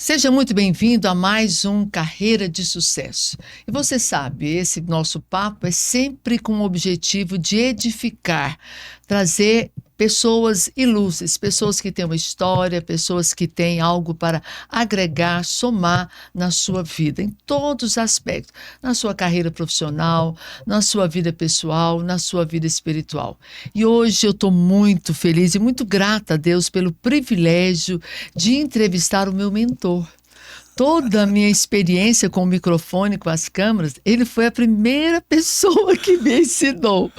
Seja muito bem-vindo a mais um Carreira de Sucesso. E você sabe, esse nosso papo é sempre com o objetivo de edificar, trazer pessoas ilustres, pessoas que têm uma história, pessoas que têm algo para agregar, somar na sua vida, em todos os aspectos, na sua carreira profissional, na sua vida pessoal, na sua vida espiritual. E hoje eu estou muito feliz e muito grata a Deus pelo privilégio de entrevistar o meu mentor. Toda a minha experiência com o microfone, com as câmeras, ele foi a primeira pessoa que me ensinou,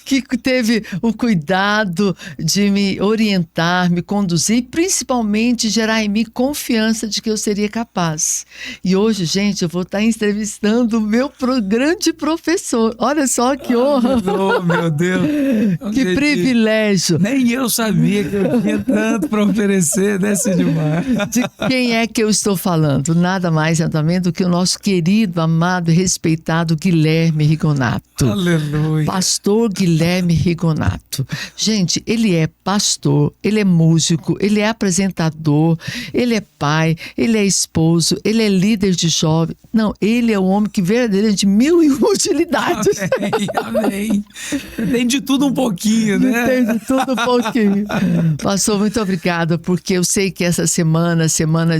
que teve o cuidado de me orientar, me conduzir e principalmente gerar em mim confiança de que eu seria capaz. E hoje, gente, eu vou estar entrevistando o meu grande professor. Olha só que honra! Oh, meu Deus! Que privilégio! Nem eu sabia que eu tinha tanto para oferecer, né, Sidmar? De quem é que eu estou falando? Nada mais nada menos do que o nosso querido, amado e respeitado Guilherme Rigonato. Aleluia. Pastor Guilherme Rigonato. Gente, ele é pastor, ele é músico, ele é apresentador, ele é pai, ele é esposo, ele é líder de jovens. Não, ele é um homem que verdadeiramente de mil e uma utilidades. Amém, amém. Tem de tudo um pouquinho, né? Tem de tudo um pouquinho. Pastor, muito obrigada, porque eu sei que essa semana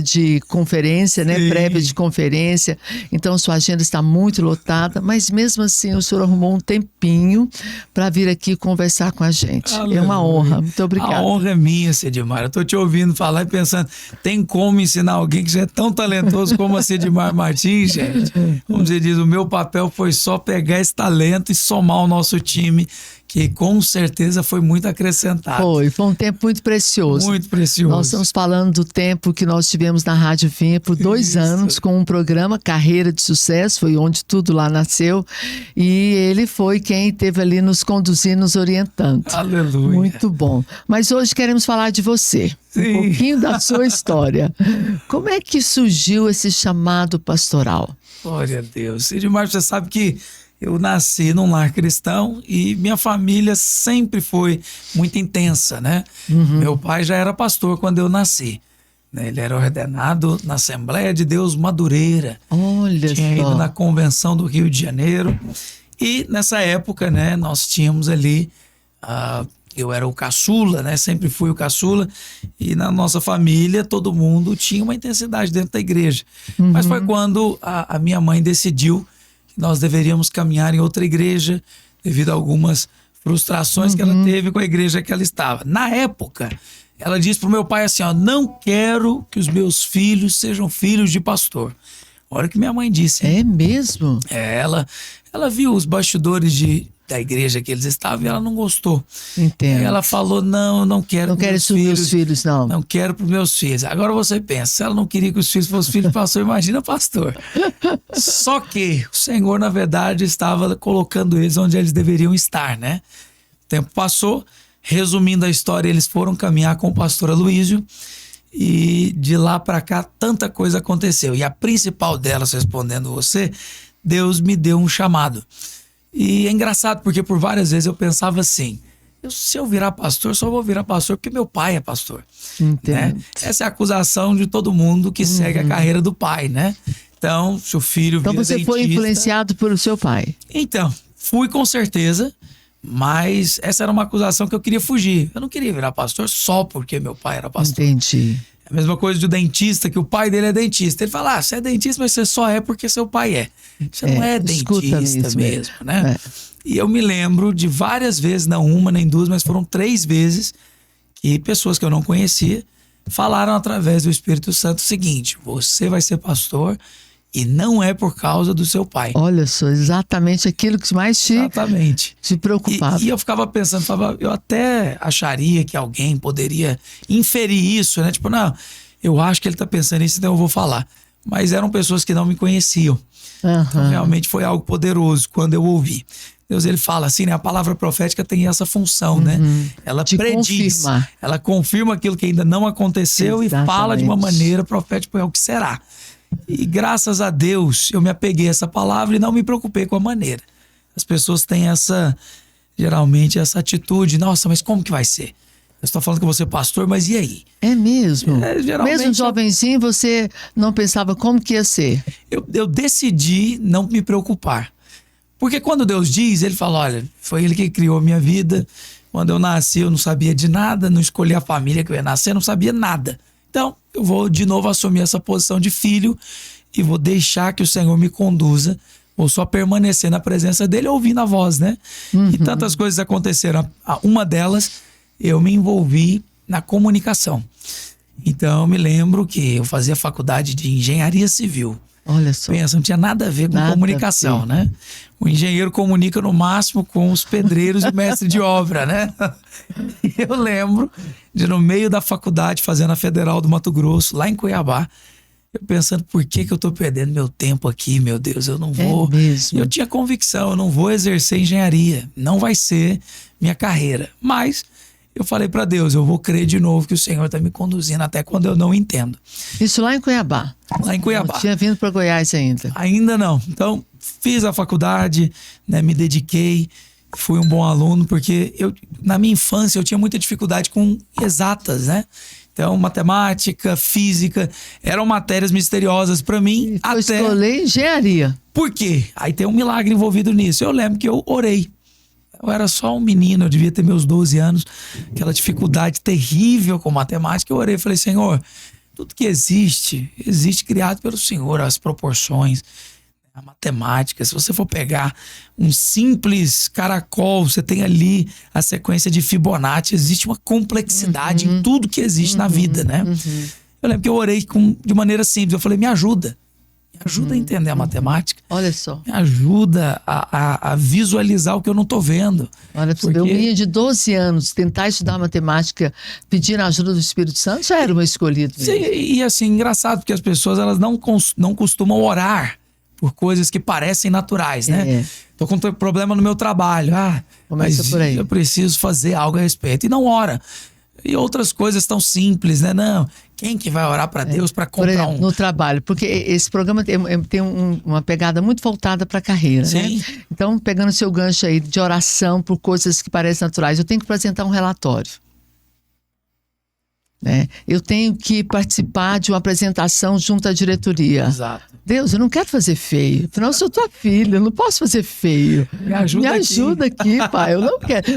de conferência, né, prévia de conferência, então sua agenda está muito lotada, mas mesmo assim o senhor arrumou um tempinho para vir aqui conversar com a gente. Aleluia. É uma honra, muito obrigada. A honra é minha, Sidmar. Eu estou te ouvindo falar e pensando, tem como ensinar alguém que já é tão talentoso como a Sidmar Martins, gente? Como você diz, o meu papel foi só pegar esse talento e somar o nosso time, que com certeza foi muito acrescentado. Foi um tempo muito precioso. Muito precioso. Nós estamos falando do tempo que nós tivemos na Rádio Vinha por 2 anos com um programa Carreira de Sucesso, foi onde tudo lá nasceu, e ele foi quem esteve ali nos conduzindo, nos orientando. Aleluia. Muito bom. Mas hoje queremos falar de você. Sim. Um pouquinho da sua história. Como é que surgiu esse chamado pastoral? Glória a Deus. Sidmar, você sabe que eu nasci num lar cristão e minha família sempre foi muito intensa, né? Meu pai já era pastor quando eu nasci, né? Ele era ordenado na Assembleia de Deus Madureira. Olha Tinha ido só. na Convenção do Rio de Janeiro. E nessa época, né, nós tínhamos ali... eu era o caçula, né? Sempre fui o caçula. E na nossa família, todo mundo tinha uma intensidade dentro da igreja. Mas foi quando a minha mãe decidiu que nós deveríamos caminhar em outra igreja devido a algumas frustrações que ela teve com a igreja que ela estava. Na época, ela disse pro meu pai assim, ó, não quero que os meus filhos sejam filhos de pastor. Olha o que minha mãe disse. É mesmo? Ela viu os bastidores da igreja que eles estavam e ela não gostou. Entendo. Ela falou, não, eu não quero. Não quero isso para meus filhos, não. Não quero para os meus filhos. Agora você pensa, se ela não queria que os filhos fossem filhos de pastor, imagina pastor. Só que o Senhor, na verdade, estava colocando eles onde eles deveriam estar, né? O tempo passou, resumindo a história, eles foram caminhar com o pastor Aloísio e de lá para cá tanta coisa aconteceu. E a principal delas, respondendo você, Deus me deu um chamado. E é engraçado porque por várias vezes eu pensava assim, se eu virar pastor, só vou virar pastor porque meu pai é pastor. Né? Essa é a acusação de todo mundo que segue a carreira do pai, né? Então, se o filho vira Então você foi influenciado pelo seu pai? Então, fui com certeza, mas essa era uma acusação que eu queria fugir. Eu não queria virar pastor só porque meu pai era pastor. Entendi. A mesma coisa do dentista, que o pai dele é dentista. Ele fala, você é dentista, mas você só é porque seu pai é. Você não é dentista mesmo, né? E eu me lembro de várias vezes, não uma nem duas, mas foram 3 vezes, que pessoas que eu não conhecia falaram através do Espírito Santo o seguinte, você vai ser pastor e não é por causa do seu pai. Olha só, exatamente aquilo que mais te preocupava. E eu ficava pensando, eu até acharia que alguém poderia inferir isso, né? Tipo, não, eu acho que ele tá pensando nisso, então eu vou falar. Mas eram pessoas que não me conheciam. Então, realmente foi algo poderoso quando eu ouvi. Deus, ele fala assim, né? A palavra profética tem essa função, né? Ela prediz, ela confirma aquilo que ainda não aconteceu. Exatamente. E fala de uma maneira profética, é o que será. E graças a Deus eu me apeguei a essa palavra e não me preocupei com a maneira. As pessoas têm geralmente essa atitude, nossa, mas como que vai ser? Você está falando que você é pastor, mas e aí? É mesmo? Geralmente, Mesmo jovenzinho, você não pensava como que ia ser? eu decidi não me preocupar. Porque quando Deus diz, ele fala, olha, foi ele que criou a minha vida. Quando eu nasci, eu não sabia de nada, não escolhi a família que eu ia nascer, não sabia nada. Então, eu vou de novo assumir essa posição de filho e vou deixar que o Senhor me conduza. Vou só permanecer na presença dele, ouvindo a voz, né? E tantas coisas aconteceram. Uma delas, eu me envolvi na comunicação. Então, eu me lembro que eu fazia faculdade de engenharia civil. Olha só. Pensa, não tinha nada a ver com comunicação, né? O engenheiro comunica no máximo com os pedreiros e mestre de obra, né? E eu lembro de, no meio da faculdade, fazendo a Federal do Mato Grosso, lá em Cuiabá, eu pensando, por que eu tô perdendo meu tempo aqui, meu Deus, eu não vou. É mesmo. E eu tinha convicção, eu não vou exercer engenharia, não vai ser minha carreira. Mas eu falei para Deus, eu vou crer de novo que o Senhor está me conduzindo até quando eu não entendo. Isso lá em Cuiabá? Lá em Cuiabá. Não tinha vindo para Goiás ainda? Ainda não. Então, fiz a faculdade, né, me dediquei, fui um bom aluno, porque na minha infância eu tinha muita dificuldade com exatas, né? Então, matemática, física, eram matérias misteriosas para mim. Foi escolher engenharia. Por quê? Aí tem um milagre envolvido nisso. Eu lembro que eu orei. Eu era só um menino, eu devia ter meus 12 anos, aquela dificuldade terrível com matemática. Eu orei e falei, Senhor, tudo que existe criado pelo Senhor, as proporções, a matemática. Se você for pegar um simples caracol, você tem ali a sequência de Fibonacci, existe uma complexidade em tudo que existe na vida, né? Eu lembro que eu orei de maneira simples, eu falei, me ajuda a entender a matemática. Olha só. Me ajuda a visualizar o que eu não tô vendo. Olha, porque um menino de 12 anos tentar estudar matemática pedindo a ajuda do Espírito Santo já era uma escolhida. Sim, e assim, engraçado, porque as pessoas elas não costumam orar por coisas que parecem naturais, né? Tô com problema no meu trabalho. Começa por aí. Eu preciso fazer algo a respeito. E não ora. E outras coisas tão simples, né? Não, quem que vai orar para Deus para comprar exemplo, no trabalho, porque esse programa tem uma pegada muito voltada para a carreira, Sim. né? Então, pegando seu gancho aí de oração por coisas que parecem naturais, eu tenho que apresentar um relatório. Né? Eu tenho que participar de uma apresentação junto à diretoria. Exato. Deus, eu não quero fazer feio. Afinal, eu sou tua filha, eu não posso fazer feio. Me ajuda aqui, pai. Eu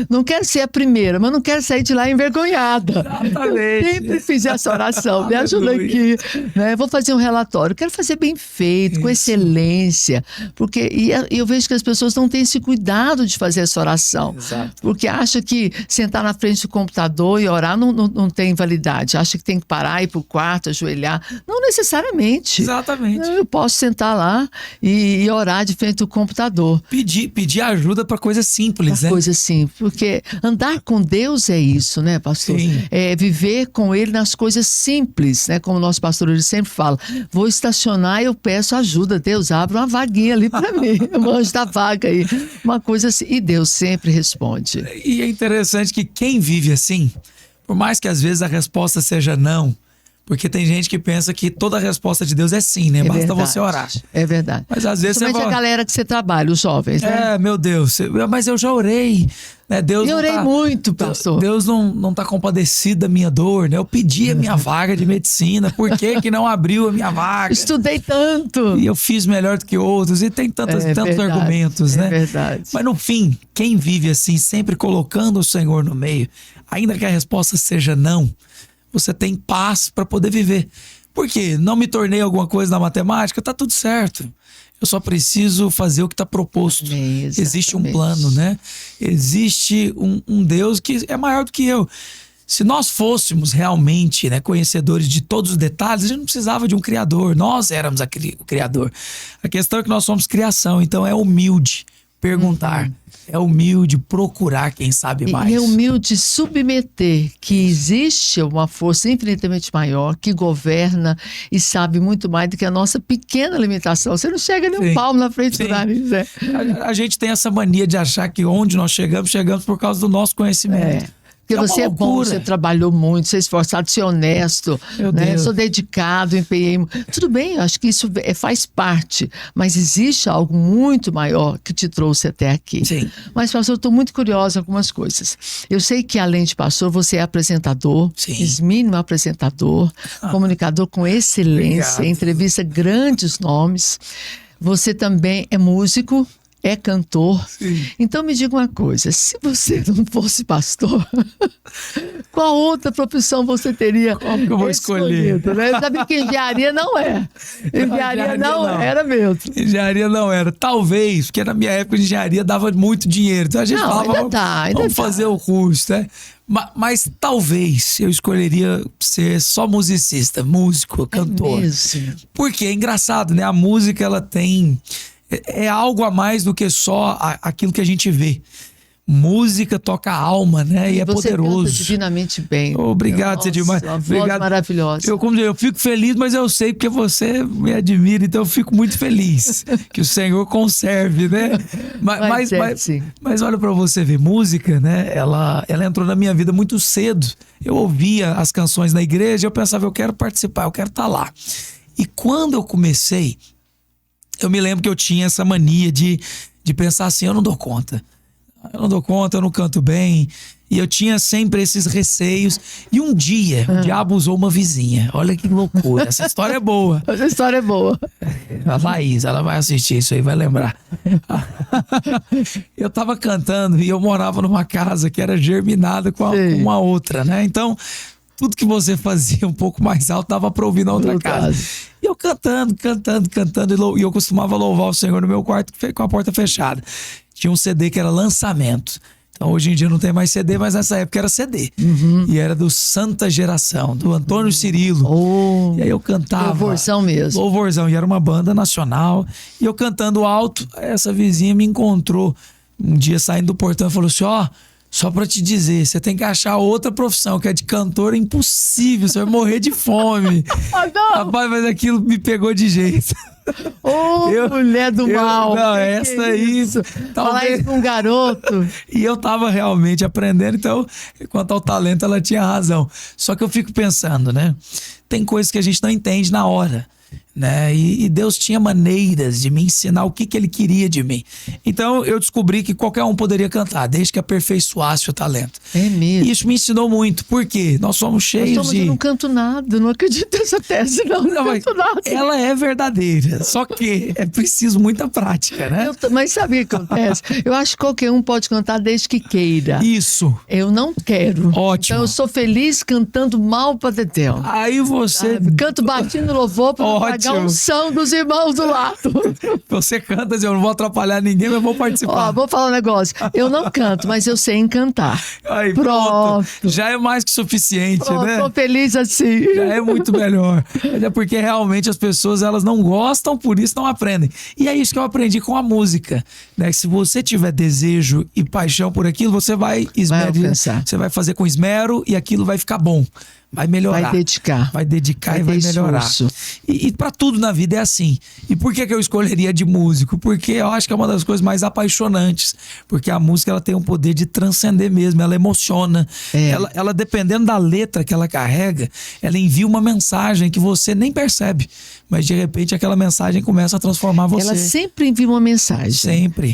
não quero ser a primeira, mas não quero sair de lá envergonhada. Exatamente. Eu sempre fiz essa oração. Me ajuda aqui. Né? Vou fazer um relatório. Eu quero fazer bem feito, com excelência. Porque eu vejo que as pessoas não têm esse cuidado de fazer essa oração. Exato. Porque acha que sentar na frente do computador e orar não tem validade. Acha que tem que parar, ir pro quarto, ajoelhar. Não necessariamente. Exatamente. Eu posso sentar lá e orar de frente do computador. Pedir ajuda para coisas simples, né? Coisa simples. Porque andar com Deus é isso, né, pastor? Sim. É viver com Ele nas coisas simples, né? Como o nosso pastor ele sempre fala. Vou estacionar e eu peço ajuda. Deus, abre uma vaguinha ali para mim. Eu anjo da vaga aí. Uma coisa assim. E Deus sempre responde. E é interessante que quem vive assim, por mais que às vezes a resposta seja não, porque tem gente que pensa que toda a resposta de Deus é sim, né? Basta verdade, você orar. É verdade. Mas às vezes principalmente você a galera que você trabalha, os jovens, né? meu Deus, mas eu já orei, né? Deus Eu orei muito, pastor. Deus não tá compadecido da minha dor, né? Eu pedi a minha vaga de medicina, por que não abriu a minha vaga? Estudei tanto. E eu fiz melhor do que outros, e tem tantos verdade, argumentos, né? É verdade. Mas no fim, quem vive assim, sempre colocando o Senhor no meio, ainda que a resposta seja não, você tem paz para poder viver. Por quê? Não me tornei alguma coisa na matemática? Tá tudo certo. Eu só preciso fazer o que está proposto. Existe um plano, né? Existe um Deus que é maior do que eu. Se nós fôssemos realmente, né, conhecedores de todos os detalhes, a gente não precisava de um criador. Nós éramos o criador. A questão é que nós somos criação, então é humilde perguntar. É humilde procurar quem sabe mais. E é humilde submeter que existe uma força infinitamente maior que governa e sabe muito mais do que a nossa pequena limitação. Você não chega nem um palmo na frente do nariz. A gente tem essa mania de achar que onde nós chegamos por causa do nosso conhecimento. Porque você é bom, você trabalhou muito, você é esforçado, você é honesto, né? Sou dedicado, empenhei. Tudo bem, eu acho que isso faz parte, mas existe algo muito maior que te trouxe até aqui. Sim. Mas, pastor, eu estou muito curiosa com algumas coisas. Eu sei que, além de pastor, você é apresentador, ex-mínimo apresentador, comunicador com excelência, entrevista grandes nomes. Você também é músico, é cantor. Sim. Então me diga uma coisa, se você não fosse pastor, qual outra profissão você teria Qual que eu vou escolher? Né? Sabe que engenharia não é. Engenharia não era mesmo. Engenharia não era. Talvez, porque na minha época engenharia dava muito dinheiro. Então a gente falava, vamos fazer o curso, né? Mas talvez eu escolheria ser só musicista, músico, cantor. Mesmo? Porque é engraçado, né? A música, ela tem... É algo a mais do que só aquilo que a gente vê. Música toca a alma, né? E é poderoso. Você canta divinamente bem. Obrigado, você demais. Uma voz maravilhosa. Eu fico feliz, mas eu sei porque você me admira, então eu fico muito feliz que o Senhor conserve, né? Mas olha pra você ver, música, né? Ela entrou na minha vida muito cedo. Eu ouvia as canções na igreja, eu pensava, eu quero participar, eu quero estar lá. E quando eu comecei, eu me lembro que eu tinha essa mania de pensar assim, eu não dou conta, eu não canto bem. E eu tinha sempre esses receios. E um dia, o diabo usou uma vizinha. Olha que loucura, essa história é boa. Essa história é boa. A Laís, ela vai assistir isso aí, vai lembrar. Eu tava cantando e eu morava numa casa que era germinada com uma outra, né? Então... tudo que você fazia um pouco mais alto dava pra ouvir na outra casa. E eu cantando. E eu costumava louvar o Senhor no meu quarto com a porta fechada. Tinha um CD que era lançamento. Então hoje em dia não tem mais CD, mas nessa época era CD. E era do Santa Geração, do Antônio Cirilo. E aí eu cantava. Louvorzão mesmo. Louvorzão. E era uma banda nacional. E eu cantando alto, essa vizinha me encontrou um dia saindo do portão e falou assim, só pra te dizer, você tem que achar outra profissão, que é de cantor, é impossível, você vai morrer de fome. Rapaz, mas aquilo me pegou de jeito. Mulher do mal. Não, essa aí. Isso. Falar isso com um garoto. E eu tava realmente aprendendo, então, quanto ao talento, ela tinha razão. Só que eu fico pensando, né? Tem coisas que a gente não entende na hora. Né? E Deus tinha maneiras de me ensinar o que ele queria de mim. Então eu descobri que qualquer um poderia cantar, desde que aperfeiçoasse o talento. É mesmo. E isso me ensinou muito, porque nós somos cheios de... Eu não canto nada, não acredito nessa tese, não canto nada. Ela é verdadeira, só que é preciso muita prática, né? Mas sabe o que acontece? Eu acho que qualquer um pode cantar desde que queira. Isso. Eu não quero. Ótimo. Então eu sou feliz cantando mal pra Dedéu. Aí você... Canto batindo louvor pra pagar a unção dos irmãos do lado. Você canta, eu não vou atrapalhar ninguém, mas vou participar. Vou falar um negócio. Eu não canto, mas eu sei encantar. Aí, pronto. Já é mais que suficiente, né? Tô feliz assim. Já é muito melhor. Mas é porque realmente as pessoas, elas não gostam, por isso não aprendem. E é isso que eu aprendi com a música, né? Se você tiver desejo e paixão por aquilo, você vai você vai fazer com esmero e aquilo vai ficar bom. Vai melhorar. Vai dedicar e vai melhorar. E para tudo na vida é assim. E por que eu escolheria de músico? Porque eu acho que é uma das coisas mais apaixonantes. Porque a música, ela tem um poder de transcender mesmo. Ela emociona. Ela, dependendo da letra que ela carrega, ela envia uma mensagem que você nem percebe. Mas de repente aquela mensagem começa a transformar você. Ela sempre envia uma mensagem. Sempre.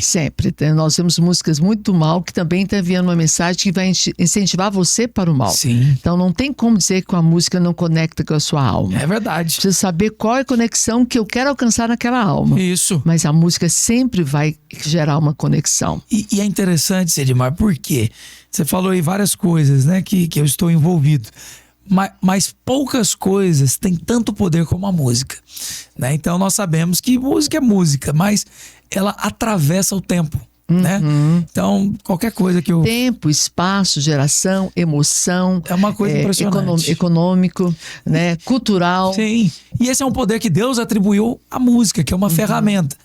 Nós temos músicas muito mal que também estão enviando uma mensagem que vai incentivar você para o mal. Sim. Então não tem como dizer que a música não conecta com a sua alma. É verdade. Precisa saber qual é a conexão que eu quero alcançar naquela alma. Isso. Mas a música sempre vai gerar uma conexão. E é interessante, Cedimar, porque você falou aí várias coisas, né, que eu estou envolvido. Mas poucas coisas têm tanto poder como a música, né? Então nós sabemos que música é música, mas ela atravessa o tempo. Né? Então, qualquer coisa que eu... Tempo, espaço, geração, emoção. É uma coisa impressionante. Econômico, né? Cultural. Sim. E esse é um poder que Deus atribuiu à música, que é uma ferramenta.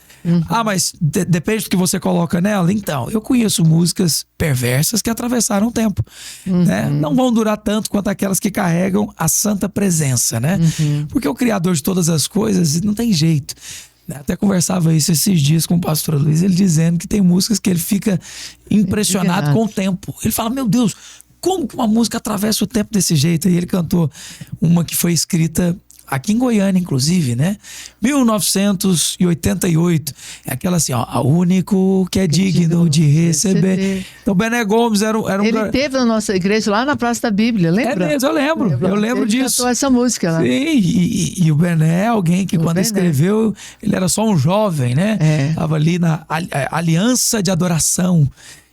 Mas depende do que você coloca nela. Então, eu conheço músicas perversas que atravessaram o tempo. Né? Não vão durar tanto quanto aquelas que carregam a santa presença, né? Porque o Criador de todas as coisas não tem jeito. Até conversava isso esses dias com o pastor Luiz, ele dizendo que tem músicas que ele fica impressionado com o tempo. Ele fala, meu Deus, como que uma música atravessa o tempo desse jeito? Aí ele cantou uma que foi escrita aqui em Goiânia, inclusive, né? 1988. É aquela assim, ó. O único que é digno de receber. Então, Bené Gomes era um Ele teve na nossa igreja, lá na Praça da Bíblia, lembra? É mesmo, eu lembro ele disso. Cantou essa música lá. Sim, e o Bené é alguém que quando escreveu, ele era só um jovem, né? Tava ali na aliança de adoração.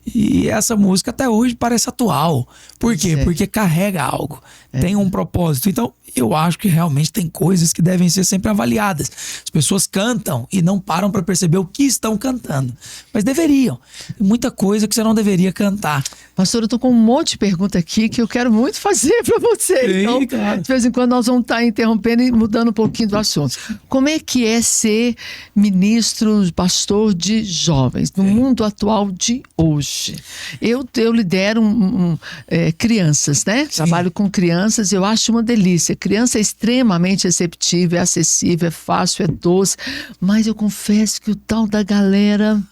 E essa música até hoje parece atual. Por quê? Porque carrega algo, tem um propósito. Então, eu acho que realmente tem coisas que devem ser sempre avaliadas. As pessoas cantam e não param para perceber o que estão cantando. Mas deveriam. Tem muita coisa que você não deveria cantar. Pastor, eu tô com um monte de pergunta aqui que eu quero muito fazer para você. Sim, então, claro. De vez em quando nós vamos estar interrompendo e mudando um pouquinho do assunto. Como é que é ser ministro, pastor de jovens no mundo atual de hoje? Eu lidero crianças, né? Sim. Trabalho com crianças e eu acho uma delícia. Criança é extremamente receptiva, é acessível, é fácil, é doce. Mas eu confesso que o tal da galera...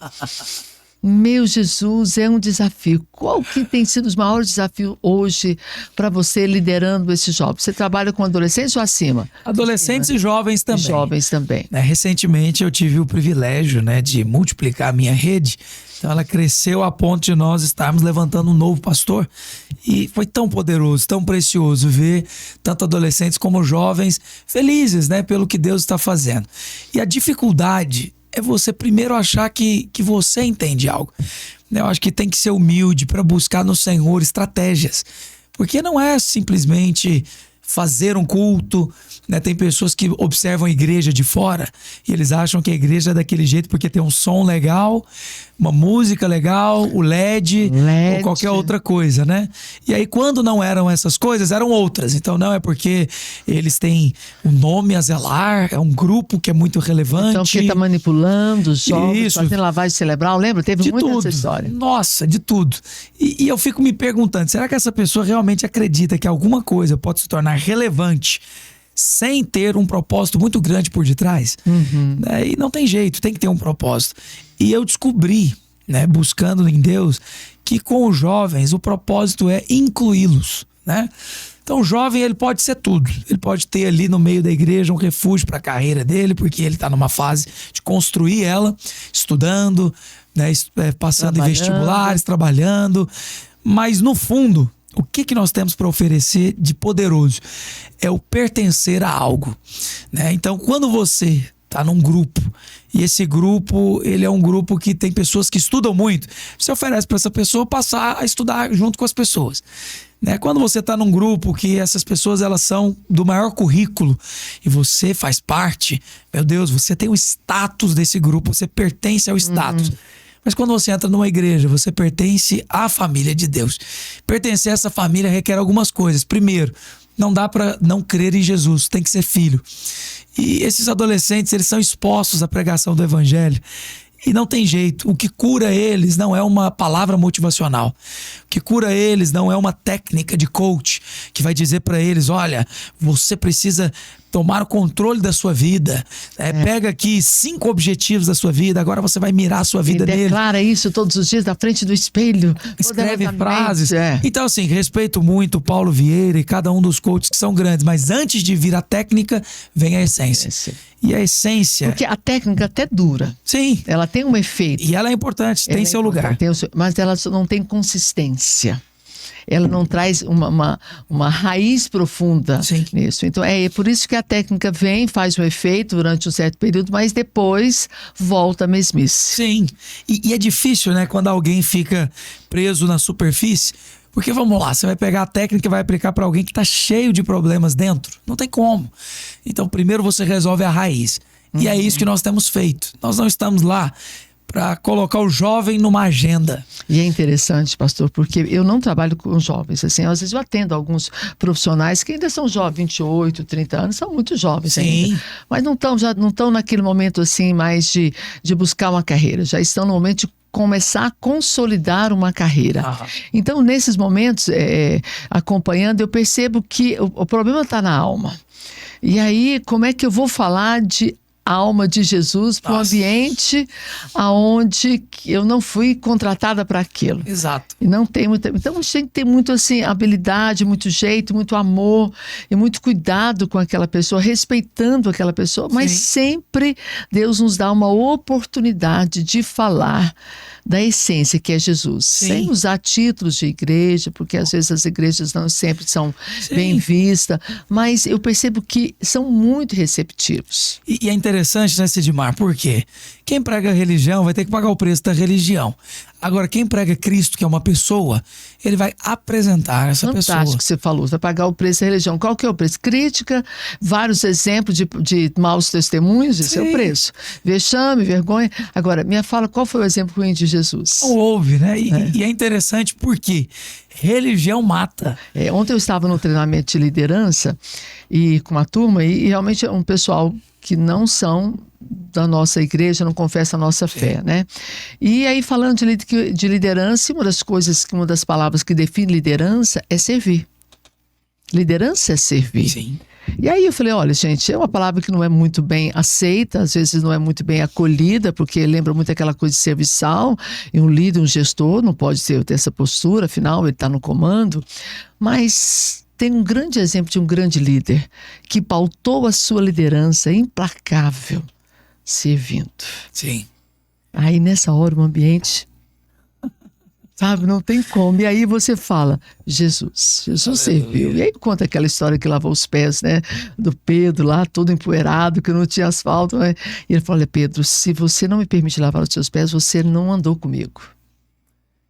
Meu Jesus, é um desafio. Qual que tem sido os maiores desafios hoje para você liderando esses jovens? Você trabalha com adolescentes ou acima? Adolescentes e jovens também. Jovens também. Recentemente eu tive o privilégio, né, de multiplicar a minha rede. Então ela cresceu a ponto de nós estarmos levantando um novo pastor. E foi tão poderoso, tão precioso ver tanto adolescentes como jovens felizes, né, pelo que Deus está fazendo. E a dificuldade é você primeiro achar que você entende algo. Eu acho que tem que ser humilde para buscar no Senhor estratégias. Porque não é simplesmente fazer um culto, né? Tem pessoas que observam a igreja de fora e eles acham que a igreja é daquele jeito porque tem um som legal, uma música legal, o LED ou qualquer outra coisa, né? E aí quando não eram essas coisas, eram outras. Então não é porque eles têm um nome a zelar, é um grupo que é muito relevante. Então porque tá manipulando os jovens, fazendo lavagem cerebral, lembra? Teve muita essa história. Nossa, de tudo. E eu fico me perguntando, será que essa pessoa realmente acredita que alguma coisa pode se tornar relevante sem ter um propósito muito grande por detrás? E não tem jeito, tem que ter um propósito. E eu descobri, né, buscando em Deus, que com os jovens o propósito é incluí-los, né? Então o jovem ele pode ser tudo. Ele pode ter ali no meio da igreja um refúgio para a carreira dele, porque ele está numa fase de construir ela, estudando, né, passando em vestibulares, trabalhando. Mas no fundo, o que nós temos para oferecer de poderoso? É o pertencer a algo, né? Então quando você está num grupo e esse grupo ele é um grupo que tem pessoas que estudam muito, você oferece para essa pessoa passar a estudar junto com as pessoas, né? Quando você está num grupo que essas pessoas elas são do maior currículo e você faz parte, meu Deus, você tem o status desse grupo, você pertence ao status. Mas quando você entra numa igreja, você pertence à família de Deus. Pertencer a essa família requer algumas coisas. Primeiro, não dá para não crer em Jesus, tem que ser filho. E esses adolescentes, eles são expostos à pregação do evangelho. E não tem jeito. O que cura eles não é uma palavra motivacional. O que cura eles não é uma técnica de coach que vai dizer para eles, olha, você precisa tomar o controle da sua vida. Pega aqui 5 objetivos da sua vida, agora você vai mirar a sua vida nele. Declara isso todos os dias na frente do espelho. Escreve frases. Então, assim, respeito muito o Paulo Vieira e cada um dos coaches que são grandes, mas antes de vir a técnica, vem a essência. E a essência... Porque a técnica até dura. Sim. Ela tem um efeito. E ela é importante, tem seu lugar. Mas ela não tem consistência. Ela não traz uma raiz profunda nisso. Então é por isso que a técnica vem, faz um efeito durante um certo período, mas depois volta a mesmice. Sim. E é difícil, né, quando alguém fica preso na superfície. Porque vamos lá, você vai pegar a técnica e vai aplicar para alguém que está cheio de problemas dentro. Não tem como. Então primeiro você resolve a raiz. E é isso que nós temos feito. Nós não estamos lá para colocar o jovem numa agenda. E é interessante, pastor, porque eu não trabalho com jovens, assim, às vezes eu atendo alguns profissionais que ainda são jovens, 28, 30 anos, são muito jovens ainda, mas não estão naquele momento assim mais de buscar uma carreira, já estão no momento de começar a consolidar uma carreira. Então, nesses momentos, acompanhando, eu percebo que o problema está na alma. E aí, como é que eu vou falar de alma de Jesus para um Nossa. ambiente aonde eu não fui contratada para aquilo. Exato. E não tem muita. Então a gente tem que ter muito assim, habilidade, muito jeito, muito amor e muito cuidado com aquela pessoa, respeitando aquela pessoa, mas Sim. sempre Deus nos dá uma oportunidade de falar da essência que é Jesus, Sim. sem usar títulos de igreja, porque às vezes as igrejas não sempre são Sim. bem vistas, mas eu percebo que são muito receptivos. E é interessante, né, Sidmar? Por quê? Quem prega religião vai ter que pagar o preço da religião. Agora, quem prega Cristo, que é uma pessoa, ele vai apresentar essa Fantástico pessoa. que você falou, vai pagar o preço da religião. Qual que é o preço? Crítica, vários exemplos de maus testemunhos, esse é o Sim. preço. Vexame, vergonha. Agora, minha fala, qual foi o exemplo ruim de Jesus? Não houve, né? E é interessante porque religião mata. Ontem eu estava no treinamento de liderança e com uma turma e realmente é um pessoal que não são da nossa igreja, não confessa a nossa fé, né? E aí falando de liderança, uma das palavras que define liderança é servir. Liderança é servir. Sim. E aí eu falei, olha, gente, é uma palavra que não é muito bem aceita, às vezes não é muito bem acolhida, porque lembra muito aquela coisa de serviçal, e um líder, um gestor, não pode ter essa postura, afinal ele está no comando, mas tem um grande exemplo de um grande líder que pautou a sua liderança implacável, servindo. Sim. Aí nessa hora o ambiente, sabe, não tem como. E aí você fala, Jesus serviu. E aí conta aquela história que lavou os pés, né, do Pedro lá, todo empoeirado, que não tinha asfalto, né? E ele falou, olha Pedro, se você não me permite lavar os seus pés, você não andou comigo.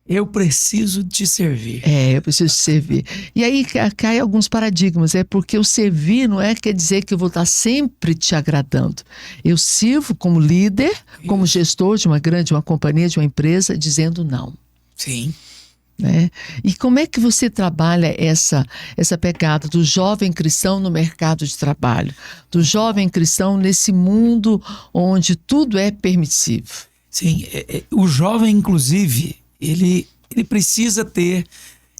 Eu preciso te servir. Eu preciso servir. E aí cai alguns paradigmas, porque o servir não quer dizer que eu vou estar sempre te agradando. Eu sirvo como líder, como gestor de uma companhia, de uma empresa, dizendo não. Sim. Né? E como é que você trabalha essa pegada do jovem cristão no mercado de trabalho, do jovem cristão nesse mundo onde tudo é permissivo? Sim, o jovem, inclusive, ele precisa ter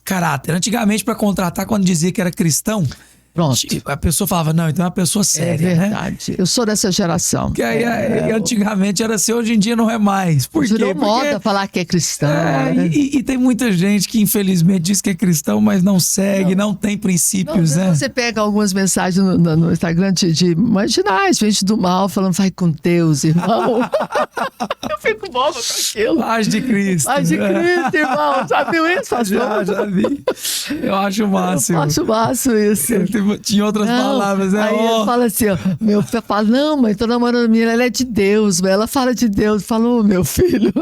caráter. Antigamente, para contratar, quando dizia que era cristão, Pronto. a pessoa falava, não, então é uma pessoa séria, É verdade. né? Eu sou dessa geração. Que aí, antigamente era assim, hoje em dia não é mais. Por quê? Virou moda falar que é cristão. Né? E tem muita gente que infelizmente diz que é cristão, mas não segue, não tem princípios, né? Você pega algumas mensagens no Instagram de marginais, gente do mal, falando, vai com Deus, irmão. Eu fico boba com aquilo. Paz de Cristo. Paz de Cristo, irmão. Já viu isso? Já vi. Eu acho o máximo. Eu acho máximo isso. Tinha outras palavras, né? Aí ele fala assim, ó, meu filho fala, não, mãe, tô namorando a menina, ela é de Deus, ela fala de Deus. Falou, meu filho.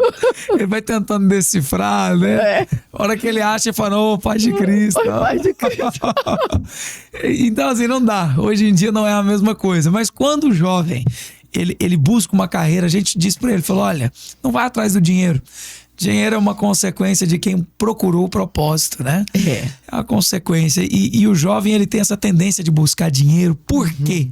Ele vai tentando decifrar, né? A hora que ele acha, ele fala, ô, Paz de Cristo. Paz de Cristo. Então, assim, não dá. Hoje em dia não é a mesma coisa. Mas quando o jovem, ele busca uma carreira, a gente diz pra ele, falou, olha, não vai atrás do dinheiro. Dinheiro é uma consequência de quem procurou o propósito, né? É uma consequência. E o jovem, ele tem essa tendência de buscar dinheiro. Por quê?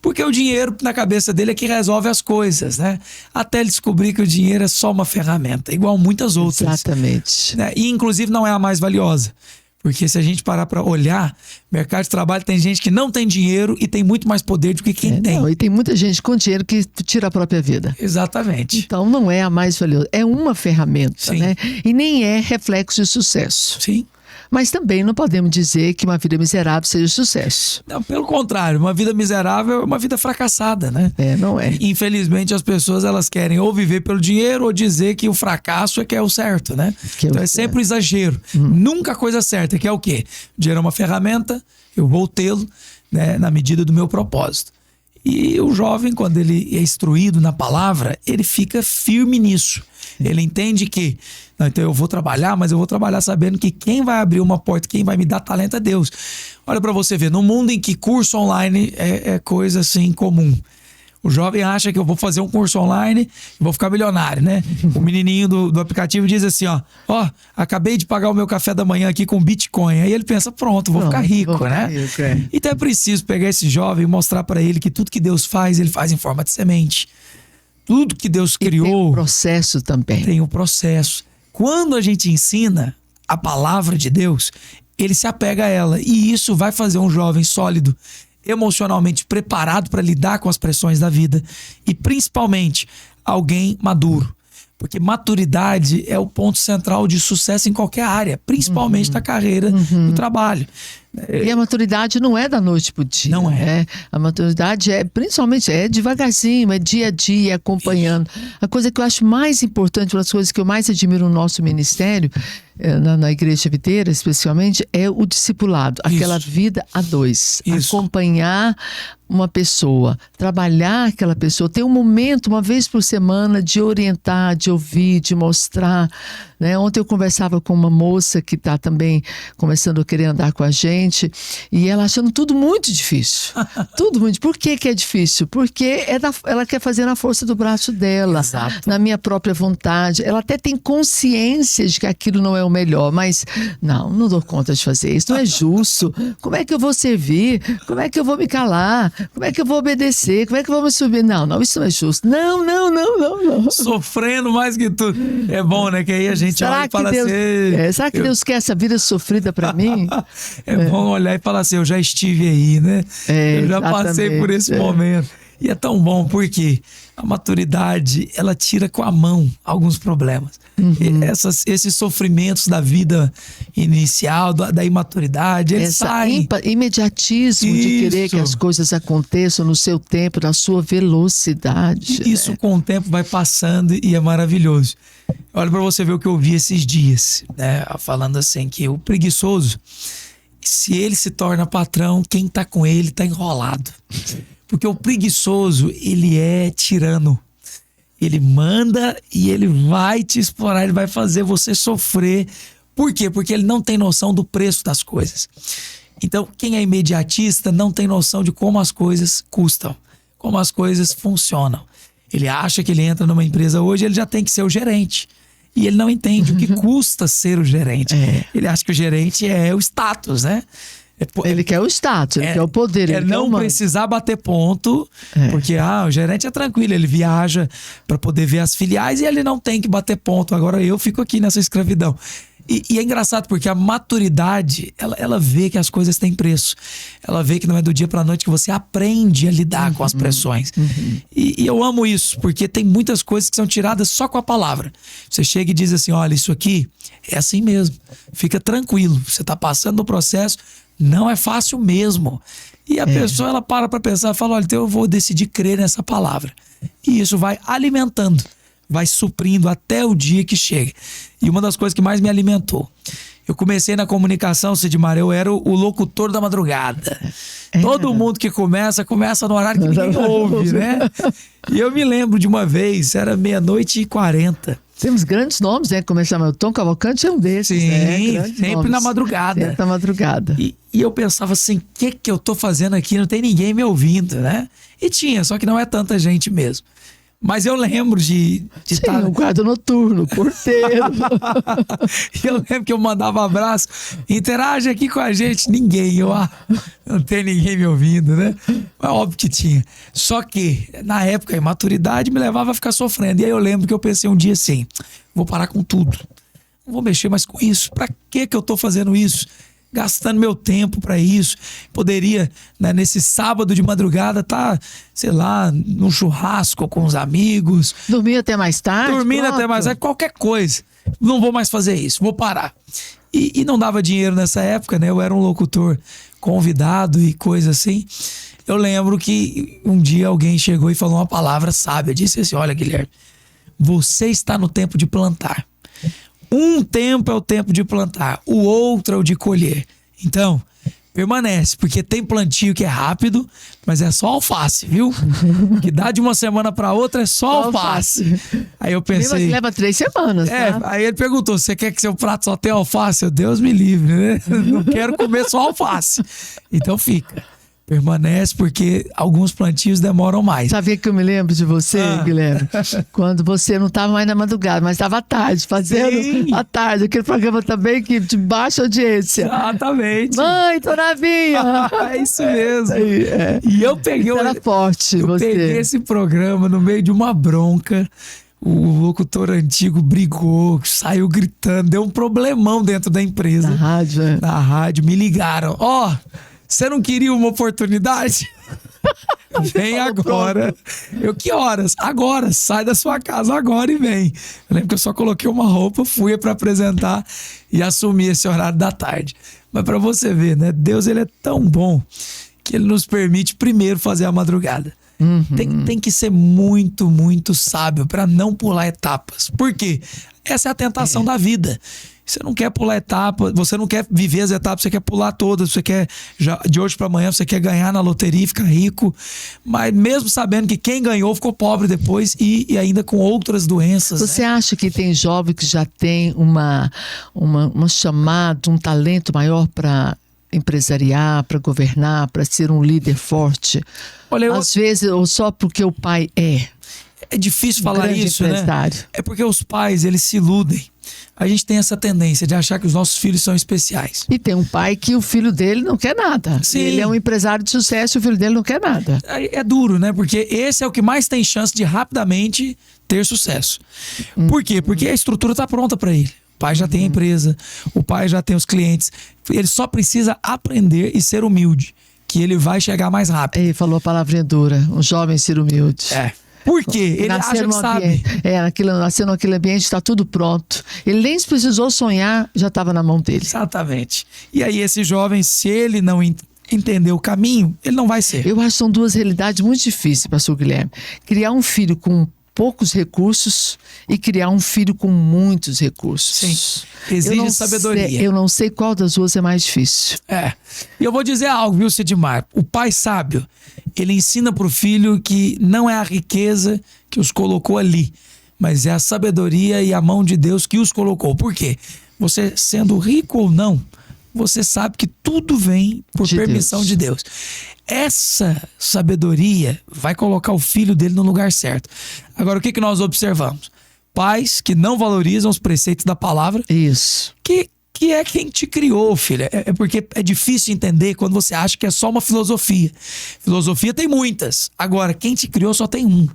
Porque o dinheiro, na cabeça dele, é que resolve as coisas, né? Até ele descobrir que o dinheiro é só uma ferramenta, igual muitas outras. Exatamente. Né? E, inclusive, não é a mais valiosa. Porque se a gente parar para olhar, mercado de trabalho tem gente que não tem dinheiro e tem muito mais poder do que quem tem. Não, e tem muita gente com dinheiro que tira a própria vida. Exatamente. Então não é a mais valiosa. É uma ferramenta, Sim. né? E nem é reflexo de sucesso. Sim. Mas também não podemos dizer que uma vida miserável seja sucesso. Não, pelo contrário, uma vida miserável é uma vida fracassada, né? Não é. Infelizmente as pessoas elas querem ou viver pelo dinheiro ou dizer que o fracasso é que é o certo, né? Então é sempre o exagero. Nunca a coisa certa, que é o quê? O dinheiro é uma ferramenta, eu vou tê-lo, né, na medida do meu propósito. E o jovem, quando ele é instruído na palavra, ele fica firme nisso. Ele entende que, não, então eu vou trabalhar, mas eu vou trabalhar sabendo que quem vai abrir uma porta, quem vai me dar talento é Deus. Olha para você ver, no mundo em que curso online é coisa assim comum. O jovem acha que eu vou fazer um curso online e vou ficar milionário, né? O menininho do aplicativo diz assim, ó, acabei de pagar o meu café da manhã aqui com Bitcoin. Aí ele pensa, pronto, vou ficar rico, né? Rico, Então é preciso pegar esse jovem e mostrar para ele que tudo que Deus faz, ele faz em forma de semente. Tudo que Deus criou... E tem um processo também. Tem um processo. Quando a gente ensina a palavra de Deus, ele se apega a ela. E isso vai fazer um jovem sólido. emocionalmente preparado para lidar com as pressões da vida e principalmente alguém maduro. Porque maturidade é o ponto central de sucesso em qualquer área, principalmente na carreira, no trabalho. E a maturidade não é da noite pro dia. Não é. A maturidade principalmente, devagarzinho, é dia a dia, acompanhando. A coisa que eu acho mais importante, uma das coisas que eu mais admiro no nosso ministério, na Igreja Videira, especialmente, é o discipulado. Aquela vida a dois. Acompanhar uma pessoa, trabalhar aquela pessoa, ter um momento, uma vez por semana, de orientar, de ouvir, de mostrar. Né? Ontem eu conversava com uma moça que está também começando a querer andar com a gente, e ela achando tudo muito difícil. Tudo muito. Por que é difícil? Porque ela quer fazer na força do braço dela, na minha própria vontade. Ela até tem consciência de que aquilo não é o melhor, mas não dou conta de fazer isso, não é justo. Como é que eu vou servir? Como é que eu vou me calar? Como é que eu vou obedecer? Como é que eu vou me subir? Não, isso não é justo. Não. Sofrendo mais que tudo. É bom, né? Que aí a gente olha e fala assim... será que Deus quer essa vida sofrida pra mim? É bom olhar e falar assim, eu já estive aí, né? Eu já passei por esse momento. E é tão bom porque a maturidade, ela tira com a mão alguns problemas. Esses sofrimentos da vida inicial, da imaturidade, eles saem. Imediatismo de querer que as coisas aconteçam no seu tempo, na sua velocidade. Isso com o tempo vai passando e é maravilhoso. Olha para você ver o que eu vi esses dias, né? Falando assim, que o preguiçoso, se ele se torna patrão, quem tá com ele tá enrolado. Porque o preguiçoso, ele é tirano. Ele manda e ele vai te explorar, ele vai fazer você sofrer. Por quê? Porque ele não tem noção do preço das coisas. Então, quem é imediatista não tem noção de como as coisas custam, como as coisas funcionam. Ele acha que ele entra numa empresa hoje, ele já tem que ser o gerente. E ele não entende o que custa ser o gerente. Ele acha que o gerente é o status, né? Ele quer o status, ele quer o poder. Ele não precisar bater ponto, porque o gerente é tranquilo, ele viaja para poder ver as filiais e ele não tem que bater ponto. Agora eu fico aqui nessa escravidão. E é engraçado porque a maturidade, ela vê que as coisas têm preço. Ela vê que não é do dia para a noite que você aprende a lidar com as pressões. E eu amo isso, porque tem muitas coisas que são tiradas só com a palavra. Você chega e diz assim, olha, isso aqui é assim mesmo. Fica tranquilo, você está passando no processo, não é fácil mesmo. E a pessoa, ela para pensar e fala, olha, então eu vou decidir crer nessa palavra. E isso vai alimentando, vai suprindo até o dia que chega. E uma das coisas que mais me alimentou, eu comecei na comunicação, Sidmar, eu era o locutor da madrugada. Todo mundo que começa no horário que ninguém ouve, né? E eu me lembro de uma vez, era 00:40. Temos grandes nomes, né? Começamos, o Tom Cavalcante é um desses, né? Sempre nomes. na madrugada. Sempre na madrugada. E eu pensava assim, o que eu tô fazendo aqui? Não tem ninguém me ouvindo, né? E tinha, só que não é tanta gente mesmo. Mas eu lembro de estar... um guarda noturno, porteiro. Eu lembro que eu mandava abraço, interage aqui com a gente. Ninguém, não tem ninguém me ouvindo, né? Mas óbvio que tinha. Só que, na época, a imaturidade me levava a ficar sofrendo. E aí eu lembro que eu pensei um dia assim, vou parar com tudo. Não vou mexer mais com isso. Pra que eu tô fazendo isso? Gastando meu tempo para isso. Poderia, né, nesse sábado de madrugada, sei lá, num churrasco com os amigos. Dormir até mais tarde? Dormindo até mais tarde, qualquer coisa. Não vou mais fazer isso, vou parar. E não dava dinheiro nessa época, né? Eu era um locutor convidado e coisa assim. Eu lembro que um dia alguém chegou e falou uma palavra sábia. Disse assim, olha, Guilherme, você está no tempo de plantar. Um tempo é o tempo de plantar, o outro é o de colher. Então, permanece, porque tem plantio que é rápido, mas é só alface, viu? Que dá de uma semana para outra é só alface. Aí eu pensei... Mas leva 3 semanas, tá? Aí ele perguntou, você quer que seu prato só tenha alface? Deus me livre, né? Não quero comer só alface. Então fica. Permanece, porque alguns plantios demoram mais. Sabia que eu me lembro de você, Guilherme? Quando você não estava mais na madrugada, mas estava à tarde, fazendo à tarde. Aquele programa também que de baixa audiência. Exatamente. Mãe, tô na vinha. É isso mesmo. E eu peguei... Era forte, eu você. peguei esse programa no meio de uma bronca. O locutor antigo brigou, saiu gritando, deu um problemão dentro da empresa. Na rádio, Na rádio, me ligaram. Você não queria uma oportunidade? Vem agora. Eu, que horas? Agora, sai da sua casa agora e vem. Eu lembro que eu só coloquei uma roupa, fui para apresentar e assumi esse horário da tarde. Mas para você ver, né? Deus, ele é tão bom que ele nos permite primeiro fazer a madrugada. Tem que ser muito, muito sábio para não pular etapas. Por quê? Essa é a tentação da vida. Você não quer pular etapas, você não quer viver as etapas, você quer pular todas, você quer, já, de hoje para amanhã, você quer ganhar na loteria e ficar rico, mas mesmo sabendo que quem ganhou ficou pobre depois e ainda com outras doenças. Você né? acha que tem jovem que já tem uma chamada, um talento maior para empresariar, para governar, para ser um líder forte? Olha, Às vezes, ou só porque o pai é. É difícil falar grande isso, né? empresário. É porque os pais, eles se iludem. A gente tem essa tendência de achar que os nossos filhos são especiais. E tem um pai que o filho dele não quer nada. Sim. Ele é um empresário de sucesso e o filho dele não quer nada. É duro, né? Porque esse é o que mais tem chance de rapidamente ter sucesso. Por quê? Porque a estrutura está pronta para ele. O pai já tem a empresa, o pai já tem os clientes. Ele só precisa aprender e ser humilde, que ele vai chegar mais rápido. Ele falou a palavrinha dura, um jovem ser humilde. É. Por quê? Ele acha que sabe. Nasceu naquele ambiente, está tudo pronto. Ele nem precisou sonhar, já estava na mão dele. Exatamente. E aí esse jovem, se ele não entender o caminho, ele não vai ser. Eu acho que são duas realidades muito difíceis, pastor Guilherme. Criar um filho com poucos recursos e criar um filho com muitos recursos. Sim. Exige sabedoria. Eu não sei qual das duas é mais difícil. É. E eu vou dizer algo, viu, Sidmar? O pai sábio, ele ensina pro filho que não é a riqueza que os colocou ali, mas é a sabedoria e a mão de Deus que os colocou. Por quê? Você sendo rico ou não, você sabe que tudo vem por permissão de Deus. Essa sabedoria vai colocar o filho dele no lugar certo. Agora, o que nós observamos? Pais que não valorizam os preceitos da palavra. Isso. Que é quem te criou, filha. É porque é difícil entender quando você acha que é só uma filosofia. Filosofia tem muitas. Agora, quem te criou só tem um.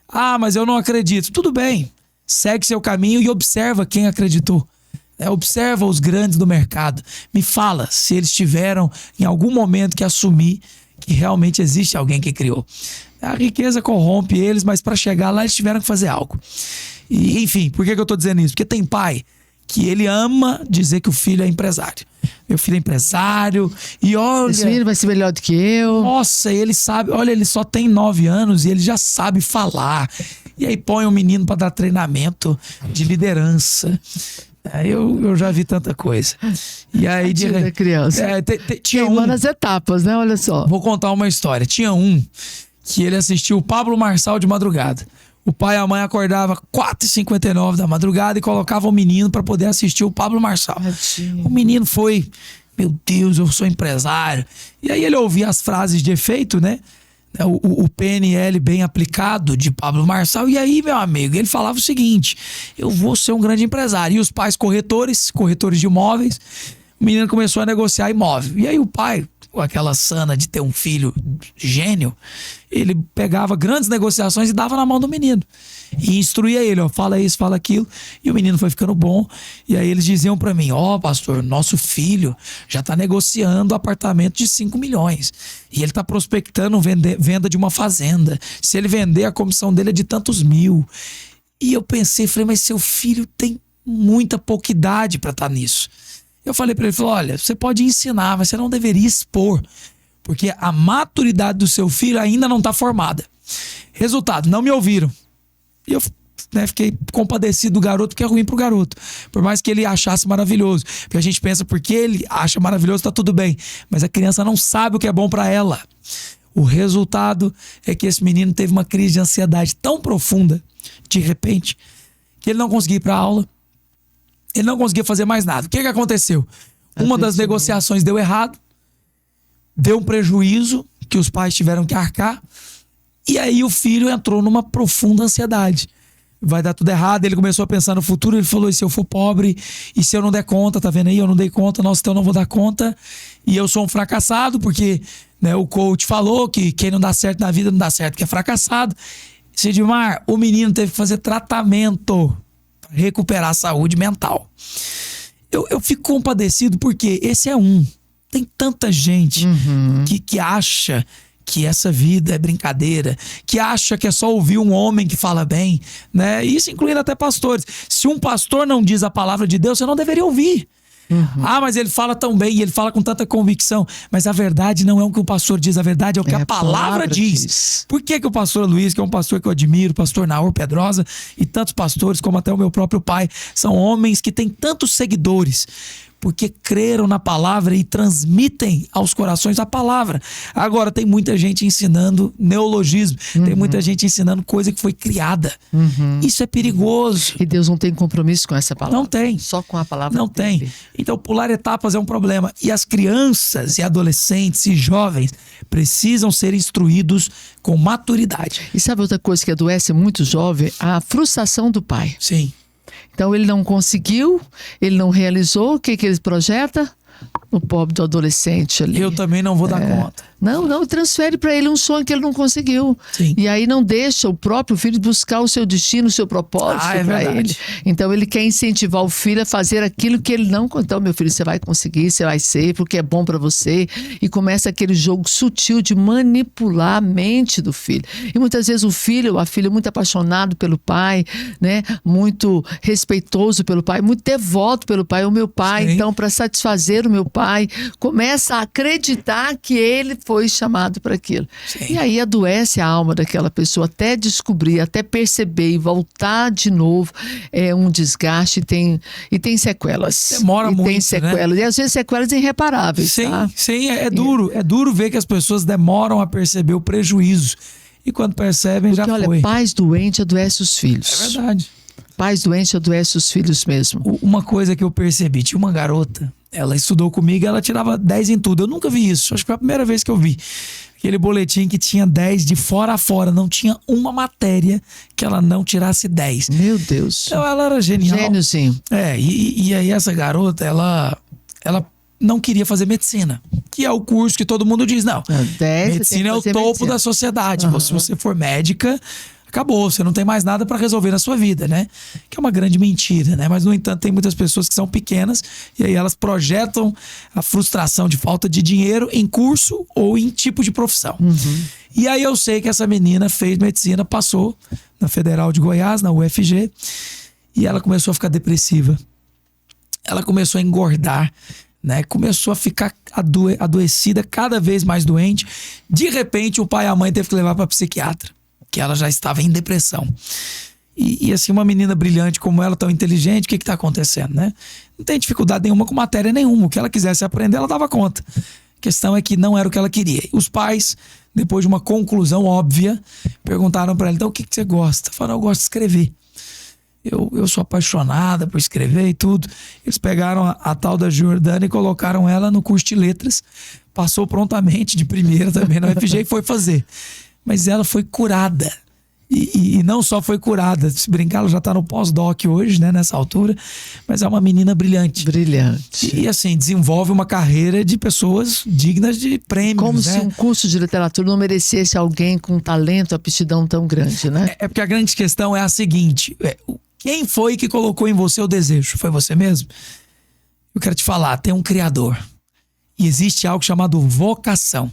Ah, mas eu não acredito. Tudo bem. Segue seu caminho e observa quem acreditou. Observa os grandes do mercado. Me fala se eles tiveram em algum momento que assumir que realmente existe alguém que criou. A riqueza corrompe eles, mas para chegar lá eles tiveram que fazer algo. E, enfim, por que eu tô dizendo isso? Porque tem pai que ele ama dizer que o filho é empresário. Meu filho é empresário e olha... Esse menino vai ser melhor do que eu. Nossa, ele sabe... Olha, ele só tem 9 anos e ele já sabe falar. E aí põe um menino para dar treinamento de liderança. Eu já vi tanta coisa. E aí de criança. Tinha nas etapas, né? Olha só. Vou contar uma história. Tinha um que ele assistiu o Pablo Marçal de madrugada. O pai e a mãe acordavam 4h59 da madrugada e colocavam o menino para poder assistir o Pablo Marçal. O menino foi, meu Deus, eu sou empresário. E aí ele ouvia as frases de efeito, né? O PNL bem aplicado de Pablo Marçal. E aí, meu amigo, ele falava o seguinte: eu vou ser um grande empresário. E os pais corretores de imóveis, o menino começou a negociar imóvel. E aí o pai, com aquela sana de ter um filho gênio, ele pegava grandes negociações e dava na mão do menino. E instruía ele, ó, fala isso, fala aquilo. E o menino foi ficando bom. E aí eles diziam pra mim: ó, pastor, nosso filho já tá negociando apartamento de 5 milhões. E ele tá prospectando venda de uma fazenda. Se ele vender, a comissão dele é de tantos mil. E eu pensei, falei, mas seu filho tem muita pouca idade pra estar nisso. Eu falei pra ele, olha, você pode ensinar, mas você não deveria expor. Porque a maturidade do seu filho ainda não tá formada. Resultado, não me ouviram. E eu fiquei compadecido do garoto, porque é ruim pro garoto. Por mais que ele achasse maravilhoso. Porque a gente pensa, porque ele acha maravilhoso, tá tudo bem. Mas a criança não sabe o que é bom pra ela. O resultado é que esse menino teve uma crise de ansiedade tão profunda, de repente, que ele não conseguia ir pra aula. Ele não conseguia fazer mais nada. O que aconteceu? Uma das negociações deu errado. Deu um prejuízo que os pais tiveram que arcar. E aí o filho entrou numa profunda ansiedade. Vai dar tudo errado. Ele começou a pensar no futuro. Ele falou: e se eu for pobre? E se eu não der conta? Tá vendo aí? Eu não dei conta. Nossa, então eu não vou dar conta. E eu sou um fracassado, porque, né, o coach falou que quem não dá certo na vida não dá certo porque é fracassado. Sidmar, o menino teve que fazer tratamento para recuperar a saúde mental. Eu fico compadecido porque esse é um. Tem tanta gente que acha que essa vida é brincadeira, que acha que é só ouvir um homem que fala bem, né? Isso incluindo até pastores. Se um pastor não diz a palavra de Deus, você não deveria ouvir. Ah, mas ele fala tão bem, ele fala com tanta convicção. Mas a verdade não é o que o pastor diz, a verdade é o que a palavra diz. Por que o pastor Luiz, que é um pastor que eu admiro, o pastor Naor Pedrosa e tantos pastores, como até o meu próprio pai, são homens que têm tantos seguidores? Porque creram na palavra e transmitem aos corações a palavra. Agora, tem muita gente ensinando neologismo, tem muita gente ensinando coisa que foi criada. Isso é perigoso. E Deus não tem compromisso com essa palavra. Não tem. Só com a palavra Não dele. tem. Então, pular etapas é um problema. E as crianças e adolescentes e jovens precisam ser instruídos com maturidade. E sabe outra coisa que adoece muito jovem? A frustração do pai. Sim. Então ele não conseguiu, ele não realizou, o que ele projeta? O pobre do adolescente ali. Eu também não vou dar conta. Não, transfere para ele um sonho que ele não conseguiu. Sim. E aí não deixa o próprio filho buscar o seu destino, o seu propósito para ele. Então ele quer incentivar o filho a fazer aquilo que ele não... Então, meu filho, você vai conseguir, você vai ser, porque é bom para você. E começa aquele jogo sutil de manipular a mente do filho. E muitas vezes o filho ou a filha muito apaixonado pelo pai, né? Muito respeitoso pelo pai, muito devoto pelo pai. O meu pai, Sim. então, para satisfazer o meu pai, começa a acreditar que ele foi chamado para aquilo. Sim. E aí adoece a alma daquela pessoa até descobrir, até perceber e voltar de novo. É um desgaste e tem sequelas. Demora muito, tem sequelas. né? E às vezes sequelas irreparáveis. Sim, tá? sim, é duro. É duro ver que as pessoas demoram a perceber o prejuízo. E quando percebem, Porque, já olha, foi. pais doentes adoecem os filhos. É verdade. Pais doentes adoecem os filhos mesmo. Uma coisa que eu percebi, tinha uma garota, ela estudou comigo e ela tirava 10 em tudo. Eu nunca vi isso, acho que foi a primeira vez que eu vi. Aquele boletim que tinha 10 de fora a fora, não tinha uma matéria que ela não tirasse 10. Meu Deus. Então ela era genial. Gêniozinho. E aí essa garota, ela não queria fazer medicina, que é o curso que todo mundo diz, não. 10, Medicina é o topo da sociedade. Se você for médica, acabou, você não tem mais nada para resolver na sua vida, né? Que é uma grande mentira, né? Mas, no entanto, tem muitas pessoas que são pequenas e aí elas projetam a frustração de falta de dinheiro em curso ou em tipo de profissão. E aí eu sei que essa menina fez medicina, passou na Federal de Goiás, na UFG, e ela começou a ficar depressiva. Ela começou a engordar, né? Começou a ficar adoecida, cada vez mais doente. De repente, o pai e a mãe teve que levar para psiquiatra, que ela já estava em depressão. E assim, uma menina brilhante como ela, tão inteligente, o que está acontecendo, né? Não tem dificuldade nenhuma com matéria nenhuma. O que ela quisesse aprender, ela dava conta. A questão é que não era o que ela queria. Os pais, depois de uma conclusão óbvia, perguntaram para ela, então o que você gosta? Falaram, eu gosto de escrever. Eu sou apaixonada por escrever e tudo. Eles pegaram a tal da Jordana e colocaram ela no curso de letras. Passou prontamente de primeira também na UFG e foi fazer. Mas ela foi curada. E não só foi curada, se brincar, ela já está no pós-doc hoje, né, nessa altura. Mas é uma menina brilhante. Brilhante. E assim, desenvolve uma carreira de pessoas dignas de prêmios. Como né? se um curso de literatura não merecesse alguém com talento, aptidão tão grande, né? É porque a grande questão é a seguinte: quem foi que colocou em você o desejo? Foi você mesmo? Eu quero te falar, tem um criador. E existe algo chamado vocação.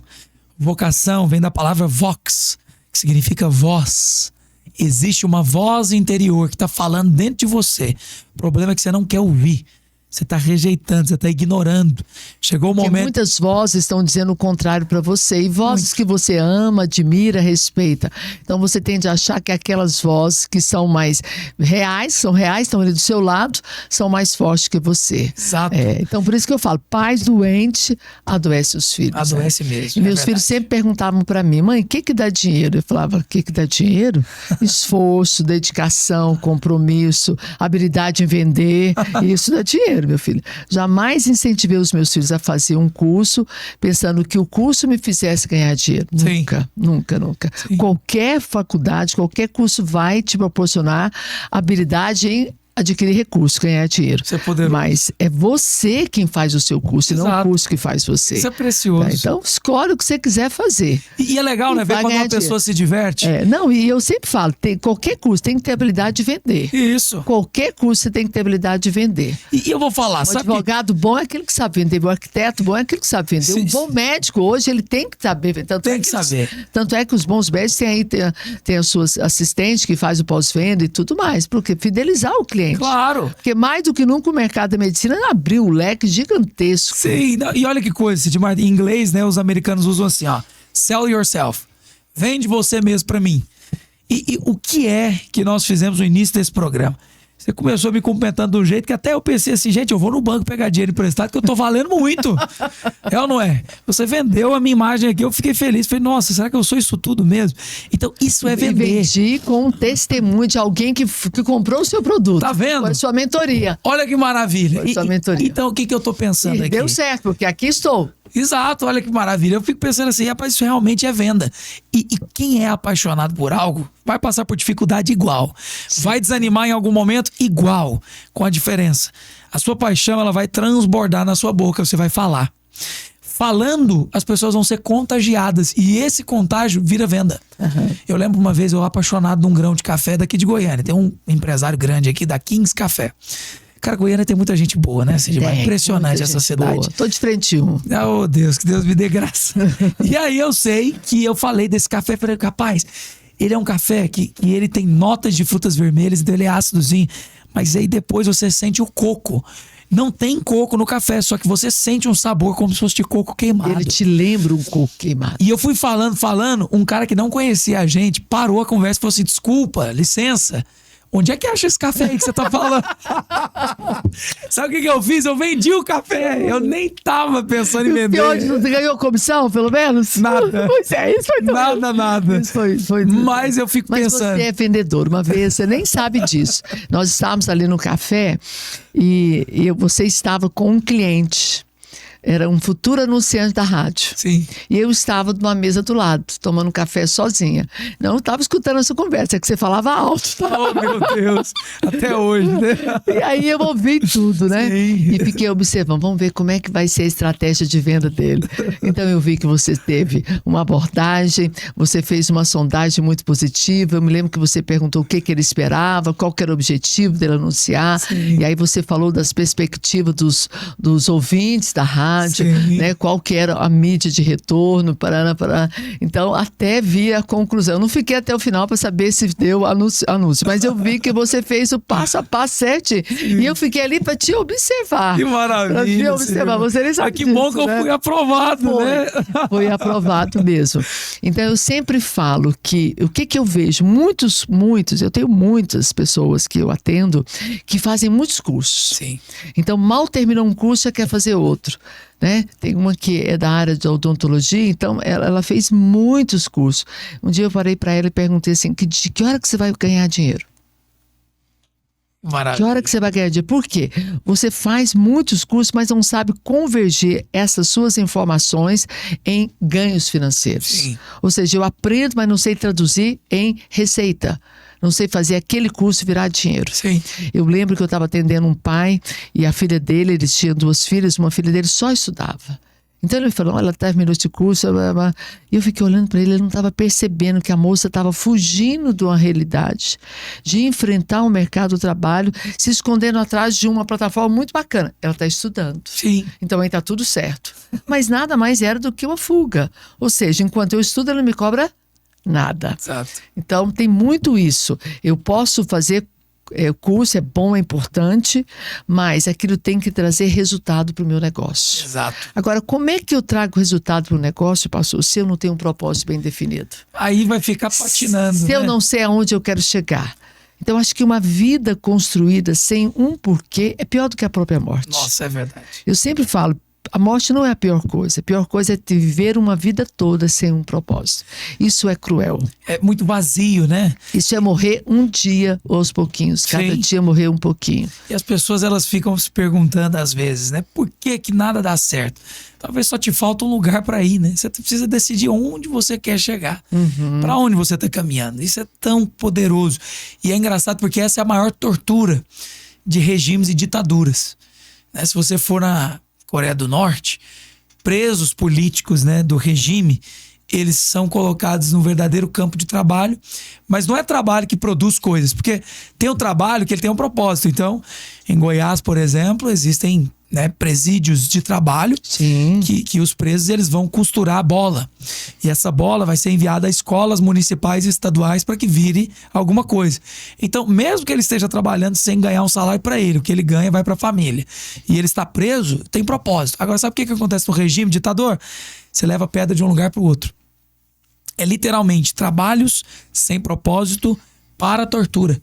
Vocação vem da palavra vox, que significa voz. Existe uma voz interior que está falando dentro de você. O problema é que você não quer ouvir. Você está rejeitando, você está ignorando. Chegou o Porque momento... muitas vozes estão dizendo o contrário para você. E vozes que você ama, admira, respeita. Então você tende a achar que aquelas vozes que são mais reais, estão ali do seu lado, são mais fortes que você. Exato. Então por isso que eu falo, pais doentes adoecem os filhos. Adoece mesmo. E meus filhos sempre perguntavam para mim, mãe, o que dá dinheiro? Eu falava, o que dá dinheiro? Esforço, dedicação, compromisso, habilidade em vender. Isso dá dinheiro, meu filho. Jamais incentivei os meus filhos a fazer um curso pensando que o curso me fizesse ganhar dinheiro. Sim. Nunca. Sim. Qualquer faculdade, qualquer curso vai te proporcionar habilidade em adquirir recursos, ganhar dinheiro. Isso é poderoso. Mas é você quem faz o seu curso, e não o Exato. curso que faz você. Isso é precioso. Tá? Então, escolhe o que você quiser fazer. E é legal, né? Ver vai quando ganhar uma pessoa dinheiro. se diverte. Não, e eu sempre falo, qualquer curso tem que ter habilidade de vender. Isso. Qualquer curso você tem que ter habilidade de vender. E eu vou falar, Um sabe que... advogado bom é aquele que sabe vender, o arquiteto bom é aquele que sabe vender. Sim, Um bom médico hoje, ele tem que saber vender. Tem que saber. Tanto é que os bons médicos têm aí tem as suas assistentes que faz o pós-venda e tudo mais, porque fidelizar o cliente. Claro. Porque mais do que nunca o mercado da medicina abriu um leque gigantesco. Sim, e olha que coisa, Sidmar, em inglês, né, os americanos usam assim, ó, sell yourself, vende você mesmo pra mim. E o que é que nós fizemos no início desse programa? Você começou me cumprimentando de um jeito que até eu pensei assim, gente, eu vou no banco pegar dinheiro emprestado que eu tô valendo muito. É ou não é? Você vendeu a minha imagem aqui, eu fiquei feliz. Falei, nossa, será que eu sou isso tudo mesmo? Então, isso é vender. E vendi com um testemunho de alguém que comprou o seu produto. Tá vendo? Foi a sua mentoria. Olha que maravilha. Foi sua mentoria. Então, o que eu tô pensando E aqui? deu certo, porque aqui estou. Exato, olha que maravilha. Eu fico pensando assim, rapaz, isso realmente é venda. E quem é apaixonado por algo vai passar por dificuldade igual. Vai desanimar em algum momento igual, com a diferença. A sua paixão, ela vai transbordar na sua boca, você vai falar. Falando, as pessoas vão ser contagiadas e esse contágio vira venda. Uhum. Eu lembro uma vez, eu apaixonado num grão de café daqui de Goiânia. Tem um empresário grande aqui da Kings Café. Cara, Goiânia tem muita gente boa, né? É impressionante essa cidade. Boa. Tô de frente um. Oh, Deus, que Deus me dê graça. E aí eu sei que eu falei desse café, falei, rapaz, ele é um café que ele tem notas de frutas vermelhas, então ele é ácidozinho, mas aí depois você sente o coco. Não tem coco no café, só que você sente um sabor como se fosse de coco queimado. Ele te lembra um coco queimado. E eu fui falando, um cara que não conhecia a gente, parou a conversa e falou assim, desculpa, licença, onde é que acha esse café aí que você tá falando? Sabe o que eu fiz? Eu vendi o café. Eu nem tava pensando em vender. E hoje você ganhou comissão, pelo menos? Nada. Pois é, isso foi tão... Nada. Isso foi... Mas eu fico pensando... Mas você é vendedor. Uma vez, você nem sabe disso. Nós estávamos ali no café e você estava com um cliente. Era um futuro anunciante da rádio. Sim. E eu estava numa mesa do lado, tomando café sozinha. Não estava escutando essa conversa, é que você falava alto. Tá? Oh, meu Deus. Até hoje, né? E aí eu ouvi tudo, né? Sim. E fiquei observando, vamos ver como é que vai ser a estratégia de venda dele. Então eu vi que você teve uma abordagem, você fez uma sondagem muito positiva. Eu me lembro que você perguntou o que ele esperava, qual que era o objetivo dele anunciar. Sim. E aí você falou das perspectivas dos ouvintes da rádio. Né, qual que era a mídia de retorno, parará. Então, até vi a conclusão. Eu não fiquei até o final para saber se deu anúncio, mas eu vi que você fez o passo a passo certo. E eu fiquei ali para te observar. Que maravilha. Para te observar. Você nem sabe que disso, bom que né? eu fui aprovado, né? Foi aprovado mesmo. Então, eu sempre falo que o que eu vejo? Eu tenho muitas pessoas que eu atendo que fazem muitos cursos. Sim. Então, mal terminou um curso, já quer fazer outro. Né? Tem uma que é da área de odontologia, então ela fez muitos cursos. Um dia eu parei para ela e perguntei assim, de que hora que você vai ganhar dinheiro? Maravilha. Que hora que você vai ganhar dinheiro? Por quê? Você faz muitos cursos, mas não sabe converger essas suas informações em ganhos financeiros. Sim. Ou seja, eu aprendo, mas não sei traduzir em receita. Não sei fazer aquele curso virar dinheiro. Sim. Eu lembro que eu estava atendendo um pai e a filha dele, eles tinham 2 filhas, uma filha dele só estudava. Então ele falou, ela terminou esse curso, e eu fiquei olhando para ele não estava percebendo que a moça estava fugindo de uma realidade, de enfrentar o mercado do trabalho, se escondendo atrás de uma plataforma muito bacana. Ela está estudando. Sim. Então aí está tudo certo. Mas nada mais era do que uma fuga. Ou seja, enquanto eu estudo, ela não me cobra nada. Exato. Então tem muito isso. Eu posso fazer curso, é bom, é importante, mas aquilo tem que trazer resultado para o meu negócio. Exato. Agora, como é que eu trago resultado para o negócio, pastor, se eu não tenho um propósito bem definido? Aí vai ficar patinando. Se eu não sei aonde eu quero chegar. Então, acho que uma vida construída sem um porquê é pior do que a própria morte. Nossa, é verdade. Eu sempre falo, a morte não é a pior coisa. A pior coisa é viver uma vida toda sem um propósito. Isso é cruel. É muito vazio, né? Isso é morrer um dia aos pouquinhos. Cada Sim. dia morrer um pouquinho. E as pessoas, elas ficam se perguntando às vezes, né? Por que nada dá certo? Talvez só te falta um lugar para ir, né? Você precisa decidir onde você quer chegar. Para onde você está caminhando. Isso é tão poderoso. E é engraçado porque essa é a maior tortura de regimes e ditaduras. Né? Se você for na Coreia do Norte, presos políticos, né, do regime, eles são colocados num verdadeiro campo de trabalho, mas não é trabalho que produz coisas, porque tem um trabalho que ele tem um propósito. Então, em Goiás, por exemplo, existem, né, presídios de trabalho que os presos eles vão costurar a bola. E essa bola vai ser enviada a escolas municipais e estaduais para que vire alguma coisa. Então, mesmo que ele esteja trabalhando sem ganhar um salário para ele, o que ele ganha vai para a família. E ele está preso, tem propósito. Agora, sabe o que acontece no regime ditador? Você leva a pedra de um lugar para o outro. É literalmente trabalhos sem propósito para a tortura.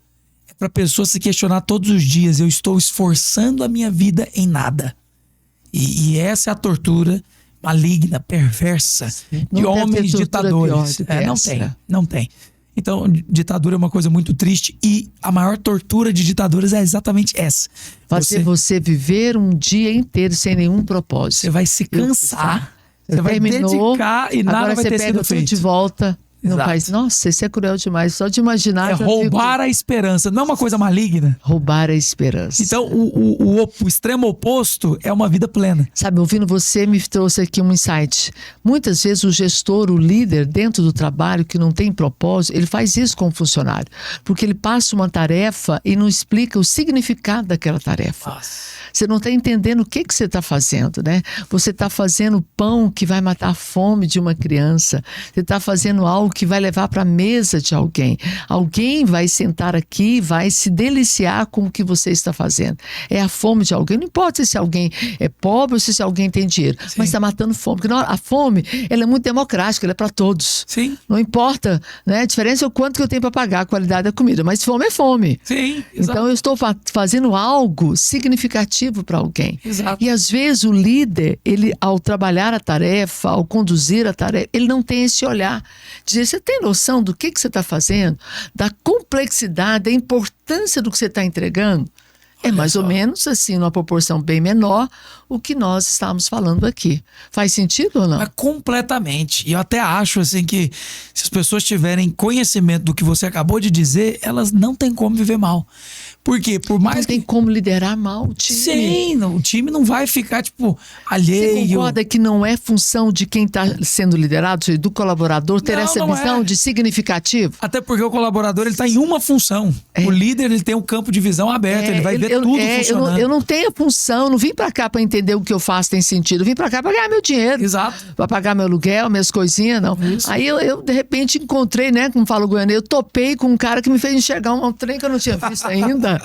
É para a pessoa se questionar todos os dias: eu estou esforçando a minha vida em nada. E essa é a tortura maligna, perversa de homens ditadores. Não tem. Então, ditadura é uma coisa muito triste e a maior tortura de ditaduras é exatamente essa. Fazer você viver um dia inteiro sem nenhum propósito. Você vai se cansar. Você vai dedicar e nada vai ter sido feito. Agora você pega tudo de volta. Não faz. Nossa, isso é cruel demais. Só de imaginar. É roubar a esperança. Não é uma coisa maligna? Roubar a esperança. Então, o extremo oposto é uma vida plena. Sabe, ouvindo você, me trouxe aqui um insight. Muitas vezes o gestor, o líder dentro do trabalho que não tem propósito, ele faz isso com o funcionário. Porque ele passa uma tarefa e não explica o significado daquela tarefa. Nossa. Você não está entendendo o que você está fazendo, né? Você está fazendo pão que vai matar a fome de uma criança. Você está fazendo algo que vai levar para a mesa de alguém. Alguém vai sentar aqui, vai se deliciar com o que você está fazendo. É a fome de alguém. Não importa se alguém é pobre ou se alguém tem dinheiro, mas está matando fome. Porque a fome, ela é muito democrática, ela é para todos. Sim. Não importa, né? A diferença é o quanto que eu tenho para pagar a qualidade da comida, mas fome é fome. Sim, exato. Então eu estou fazendo algo significativo para alguém. Exato. E às vezes o líder, ele ao trabalhar a tarefa, ao conduzir a tarefa, ele não tem esse olhar. Dizer, você tem noção do que você está fazendo? Da complexidade, da importância do que você está entregando? É mais ou menos assim, numa proporção bem menor, o que nós estamos falando aqui. Faz sentido ou não? Mas completamente. E eu até acho assim que se as pessoas tiverem conhecimento do que você acabou de dizer, elas não têm como viver mal. Por quê? Por mais não tem como liderar mal o time. Sim, o time não vai ficar, tipo, alheio. Você concorda que não é função de quem está sendo liderado, do colaborador, ter essa visão de significativo? Até porque o colaborador, ele está em uma função. O líder, ele tem um campo de visão aberto, ele vai ver tudo funcionando. Eu não tenho a função, não vim para cá para entender o que eu faço tem sentido. Eu vim para cá para ganhar meu dinheiro. Exato. Para pagar meu aluguel, minhas coisinhas, não. Isso. Aí eu, de repente, encontrei, né, como fala o Goiânia, eu topei com um cara que me fez enxergar um trem que eu não tinha visto ainda.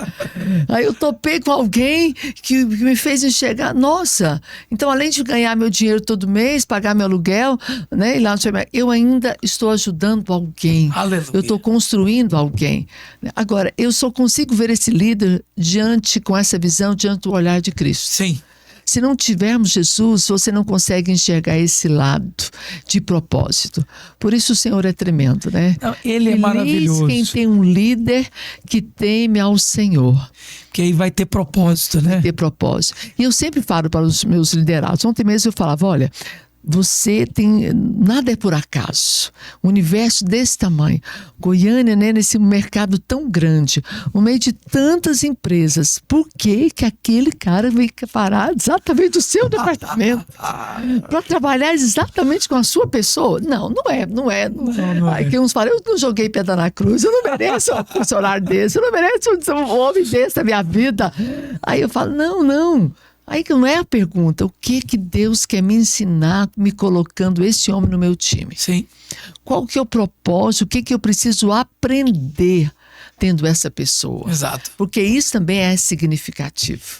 Aí eu topei com alguém que me fez enxergar, nossa, então além de ganhar meu dinheiro todo mês, pagar meu aluguel, né, e lá no supermercado, eu ainda estou ajudando alguém. Aleluia. Eu estou construindo alguém. Agora, eu só consigo ver esse líder com essa visão, diante do olhar de Cristo. Sim. Se não tivermos Jesus, você não consegue enxergar esse lado de propósito. Por isso o Senhor é tremendo, né? Não, ele é maravilhoso. Quem tem um líder que teme ao Senhor. Que aí vai ter propósito, né? Vai ter propósito. E eu sempre falo para os meus liderados. Ontem mesmo eu falava, olha, você tem... Nada é por acaso. Um universo desse tamanho. Goiânia, né, nesse mercado tão grande, no meio de tantas empresas. Por que aquele cara veio parar exatamente do seu departamento? Para trabalhar exatamente com a sua pessoa? Não é. Aí que uns falam, eu não joguei pedra na cruz, eu não mereço um funcionário desse, eu não mereço um homem desse na minha vida. Aí eu falo, não. Aí que não é a pergunta, o que Deus quer me ensinar me colocando esse homem no meu time? Sim. Qual que é o propósito, o que eu preciso aprender tendo essa pessoa? Exato. Porque isso também é significativo.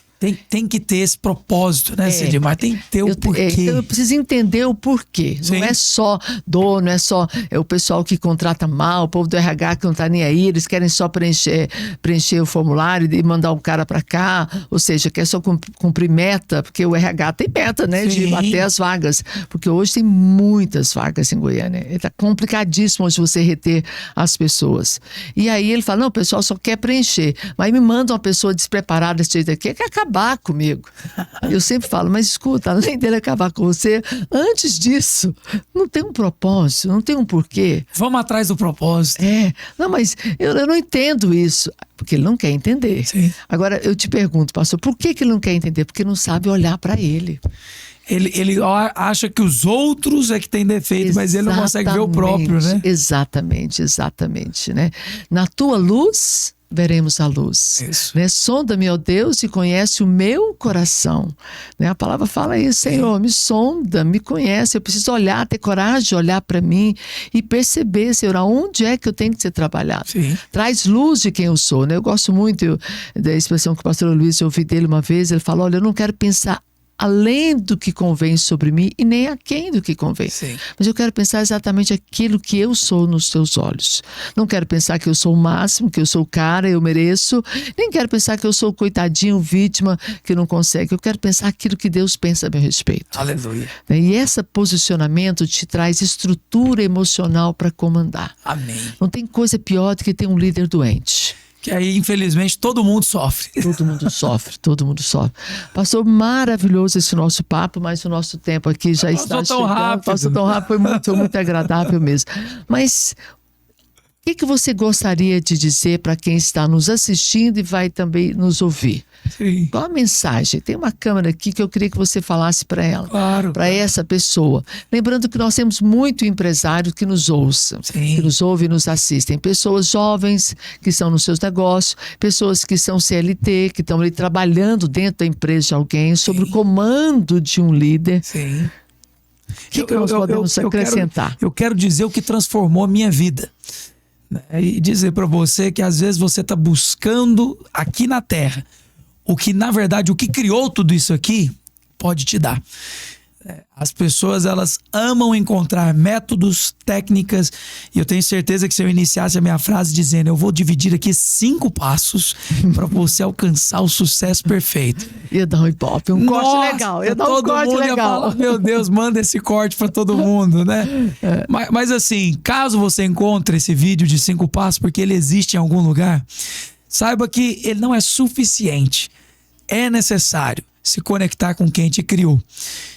Tem que ter esse propósito, né, Sidmar? Tem que ter o porquê. Então eu preciso entender o porquê. Sim. Não é só dor, não é só o pessoal que contrata mal, o povo do RH que não está nem aí, eles querem só preencher o formulário e mandar o cara para cá, ou seja, quer só cumprir meta, porque o RH tem meta, né, de bater as vagas, porque hoje tem muitas vagas em Goiânia. Está complicadíssimo hoje você reter as pessoas. E aí ele fala, não, o pessoal só quer preencher, mas me manda uma pessoa despreparada desse jeito aqui, quer acabar comigo. Eu sempre falo, mas escuta, além dele acabar com você, antes disso, não tem um propósito, não tem um porquê. Vamos atrás do propósito. Não, mas eu não entendo isso. Porque ele não quer entender. Sim. Agora, eu te pergunto, pastor, por que ele não quer entender? Porque não sabe olhar para ele. Ele acha que os outros é que tem defeito, mas ele não consegue ver o próprio, né? Exatamente, né? Na tua luz, veremos a luz. Isso. Né? Sonda-me, ó Deus, e conhece o meu coração. Né? A palavra fala isso, Senhor, me sonda, me conhece. Eu preciso olhar, ter coragem de olhar para mim e perceber, Senhor, aonde é que eu tenho que ser trabalhado. Sim. Traz luz de quem eu sou. Né? Eu gosto muito da expressão que o pastor Luiz, eu ouvi dele uma vez, ele falou, olha, eu não quero pensar além do que convém sobre mim e nem aquém do que convém. Sim. Mas eu quero pensar exatamente aquilo que eu sou nos teus olhos. Não quero pensar que eu sou o máximo, que eu sou o cara, eu mereço. Nem quero pensar que eu sou o coitadinho, vítima, que não consegue. Eu quero pensar aquilo que Deus pensa a meu respeito. Aleluia. E esse posicionamento te traz estrutura emocional para comandar. Amém. Não tem coisa pior do que ter um líder doente. Que aí, infelizmente, todo mundo sofre. Todo mundo sofre, todo mundo sofre. Pastor, maravilhoso esse nosso papo, mas o nosso tempo aqui já está chegando. Passou tão rápido, foi muito agradável mesmo. Mas o que você gostaria de dizer para quem está nos assistindo e vai também nos ouvir? Sim. Qual a mensagem? Tem uma câmera aqui que eu queria que você falasse para ela, Claro. para essa pessoa. Lembrando que nós temos muito empresários que nos ouçam, Sim. que nos ouvem e nos assistem. Pessoas jovens que estão nos seus negócios, pessoas que são CLT, que estão ali trabalhando dentro da empresa de alguém, sob o comando de um líder. Sim. O que nós podemos acrescentar? Eu quero dizer o que transformou a minha vida. E dizer para você que às vezes você está buscando aqui na Terra o que, na verdade, o que criou tudo isso aqui pode te dar. As pessoas, elas amam encontrar métodos, técnicas, e eu tenho certeza que se eu iniciasse a minha frase dizendo eu vou dividir aqui 5 passos para você alcançar o sucesso perfeito. Ia dar um ibope, um corte legal. Ia dar um corte mundo legal. Ia falar, meu Deus, manda esse corte para todo mundo, né? Mas assim, caso você encontre esse vídeo de 5 passos, porque ele existe em algum lugar, saiba que ele não é suficiente. É necessário se conectar com quem te criou.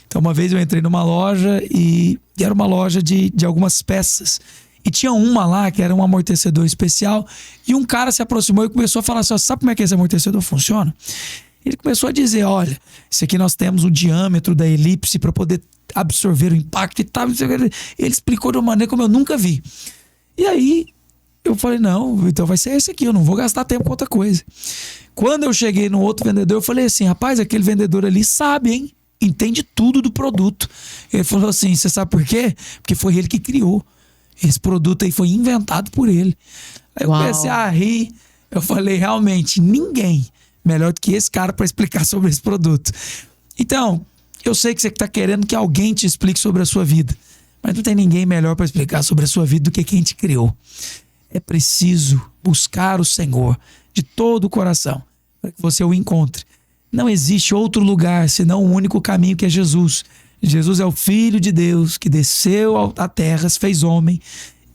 Então, uma vez eu entrei numa loja e era uma loja de algumas peças. E tinha uma lá que era um amortecedor especial. E um cara se aproximou e começou a falar assim: sabe como é que esse amortecedor funciona? Ele começou a dizer: olha, isso aqui nós temos o diâmetro da elipse para poder absorver o impacto e tal. Ele explicou de uma maneira como eu nunca vi. E aí eu falei: não, então vai ser esse aqui, eu não vou gastar tempo com outra coisa. Quando eu cheguei no outro vendedor, eu falei assim: rapaz, aquele vendedor ali sabe, hein? Entende tudo do produto. Ele falou assim: você sabe por quê? Porque foi ele que criou. Esse produto aí foi inventado por ele. Aí eu comecei a rir. Eu falei: realmente, ninguém melhor do que esse cara para explicar sobre esse produto. Então, eu sei que você está querendo que alguém te explique sobre a sua vida, mas não tem ninguém melhor para explicar sobre a sua vida do que quem te criou. É preciso buscar o Senhor de todo o coração para que você o encontre. Não existe outro lugar senão o único caminho, que é Jesus. Jesus é o Filho de Deus que desceu à terra, se fez homem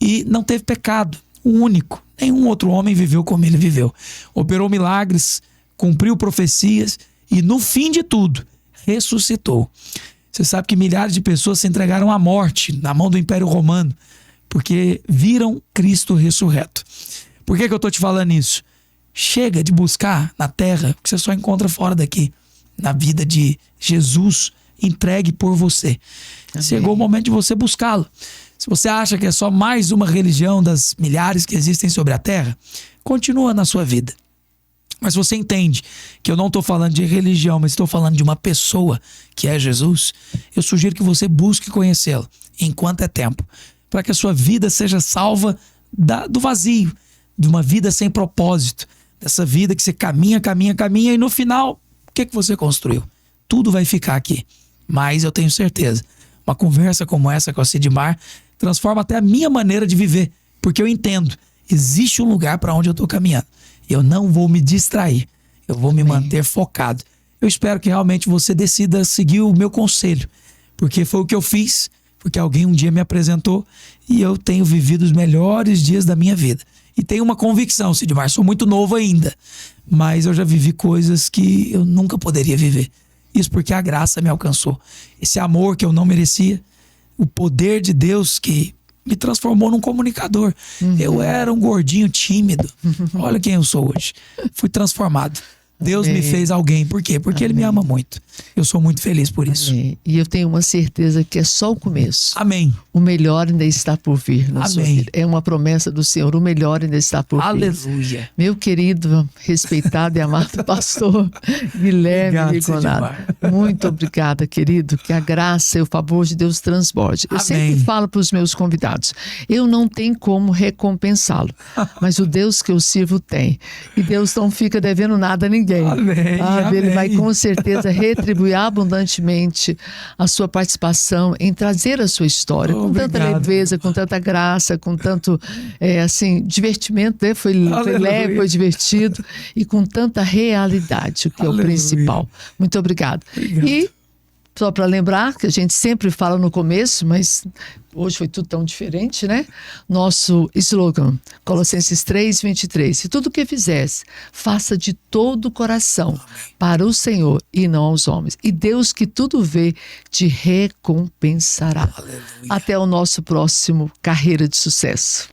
e não teve pecado. O único. Nenhum outro homem viveu como ele viveu. Operou milagres, cumpriu profecias e no fim de tudo, ressuscitou. Você sabe que milhares de pessoas se entregaram à morte na mão do Império Romano porque viram Cristo ressurreto. Por que eu estou te falando isso? Chega de buscar na terra o que você só encontra fora daqui. Na vida de Jesus entregue por você. Amém. Chegou o momento de você buscá-lo. Se você acha que é só mais uma religião das milhares que existem sobre a terra, continua na sua vida. Mas você entende que eu não estou falando de religião, mas estou falando de uma pessoa que é Jesus, eu sugiro que você busque conhecê-lo enquanto é tempo, para que a sua vida seja salva do vazio, de uma vida sem propósito, dessa vida que você caminha e no final, o que você construiu? Tudo vai ficar aqui. Mas eu tenho certeza, uma conversa como essa com a Sidmar transforma até a minha maneira de viver, porque eu entendo, existe um lugar para onde eu estou caminhando. Eu não vou me distrair, eu vou me manter focado. Eu espero que realmente você decida seguir o meu conselho, porque foi o que eu fiz, porque alguém um dia me apresentou e eu tenho vivido os melhores dias da minha vida. E tenho uma convicção, Sidmar, sou muito novo ainda, mas eu já vivi coisas que eu nunca poderia viver. Isso porque a graça me alcançou. Esse amor que eu não merecia, o poder de Deus que me transformou num comunicador. Eu era um gordinho tímido. Olha quem eu sou hoje. Fui transformado. Deus me fez alguém. Por quê? Porque Ele me ama muito. Eu sou muito feliz por isso. Amém. E eu tenho uma certeza que é só o começo. Amém. O melhor ainda está por vir na sua Amém. vida. É uma promessa do Senhor. O melhor ainda está por vir. Aleluia. Meu querido, respeitado e amado pastor Guilherme Obrigado, Rigonado. Sidmar. Muito obrigada, querido. Que a graça e o favor de Deus transborde. Eu Amém. sempre falo para os meus convidados, eu não tenho como recompensá-lo, mas o Deus que eu sirvo tem. E Deus não fica devendo nada a ninguém. Amém, Ele amém. vai com certeza retribuir abundantemente a sua participação em trazer a sua história com tanta Obrigado. leveza, com tanta graça, com tanto assim, divertimento, né? Foi Aleluia. leve, foi divertido e com tanta realidade, o que é o Aleluia. principal. Muito obrigado. Obrigado. E só para lembrar, que a gente sempre fala no começo, mas hoje foi tudo tão diferente, né? Nosso slogan, Colossenses 3:23. E tudo o que fizeres, faça de todo o coração para o Senhor e não aos homens. E Deus que tudo vê, te recompensará. Aleluia. Até o nosso próximo Carreira de Sucesso.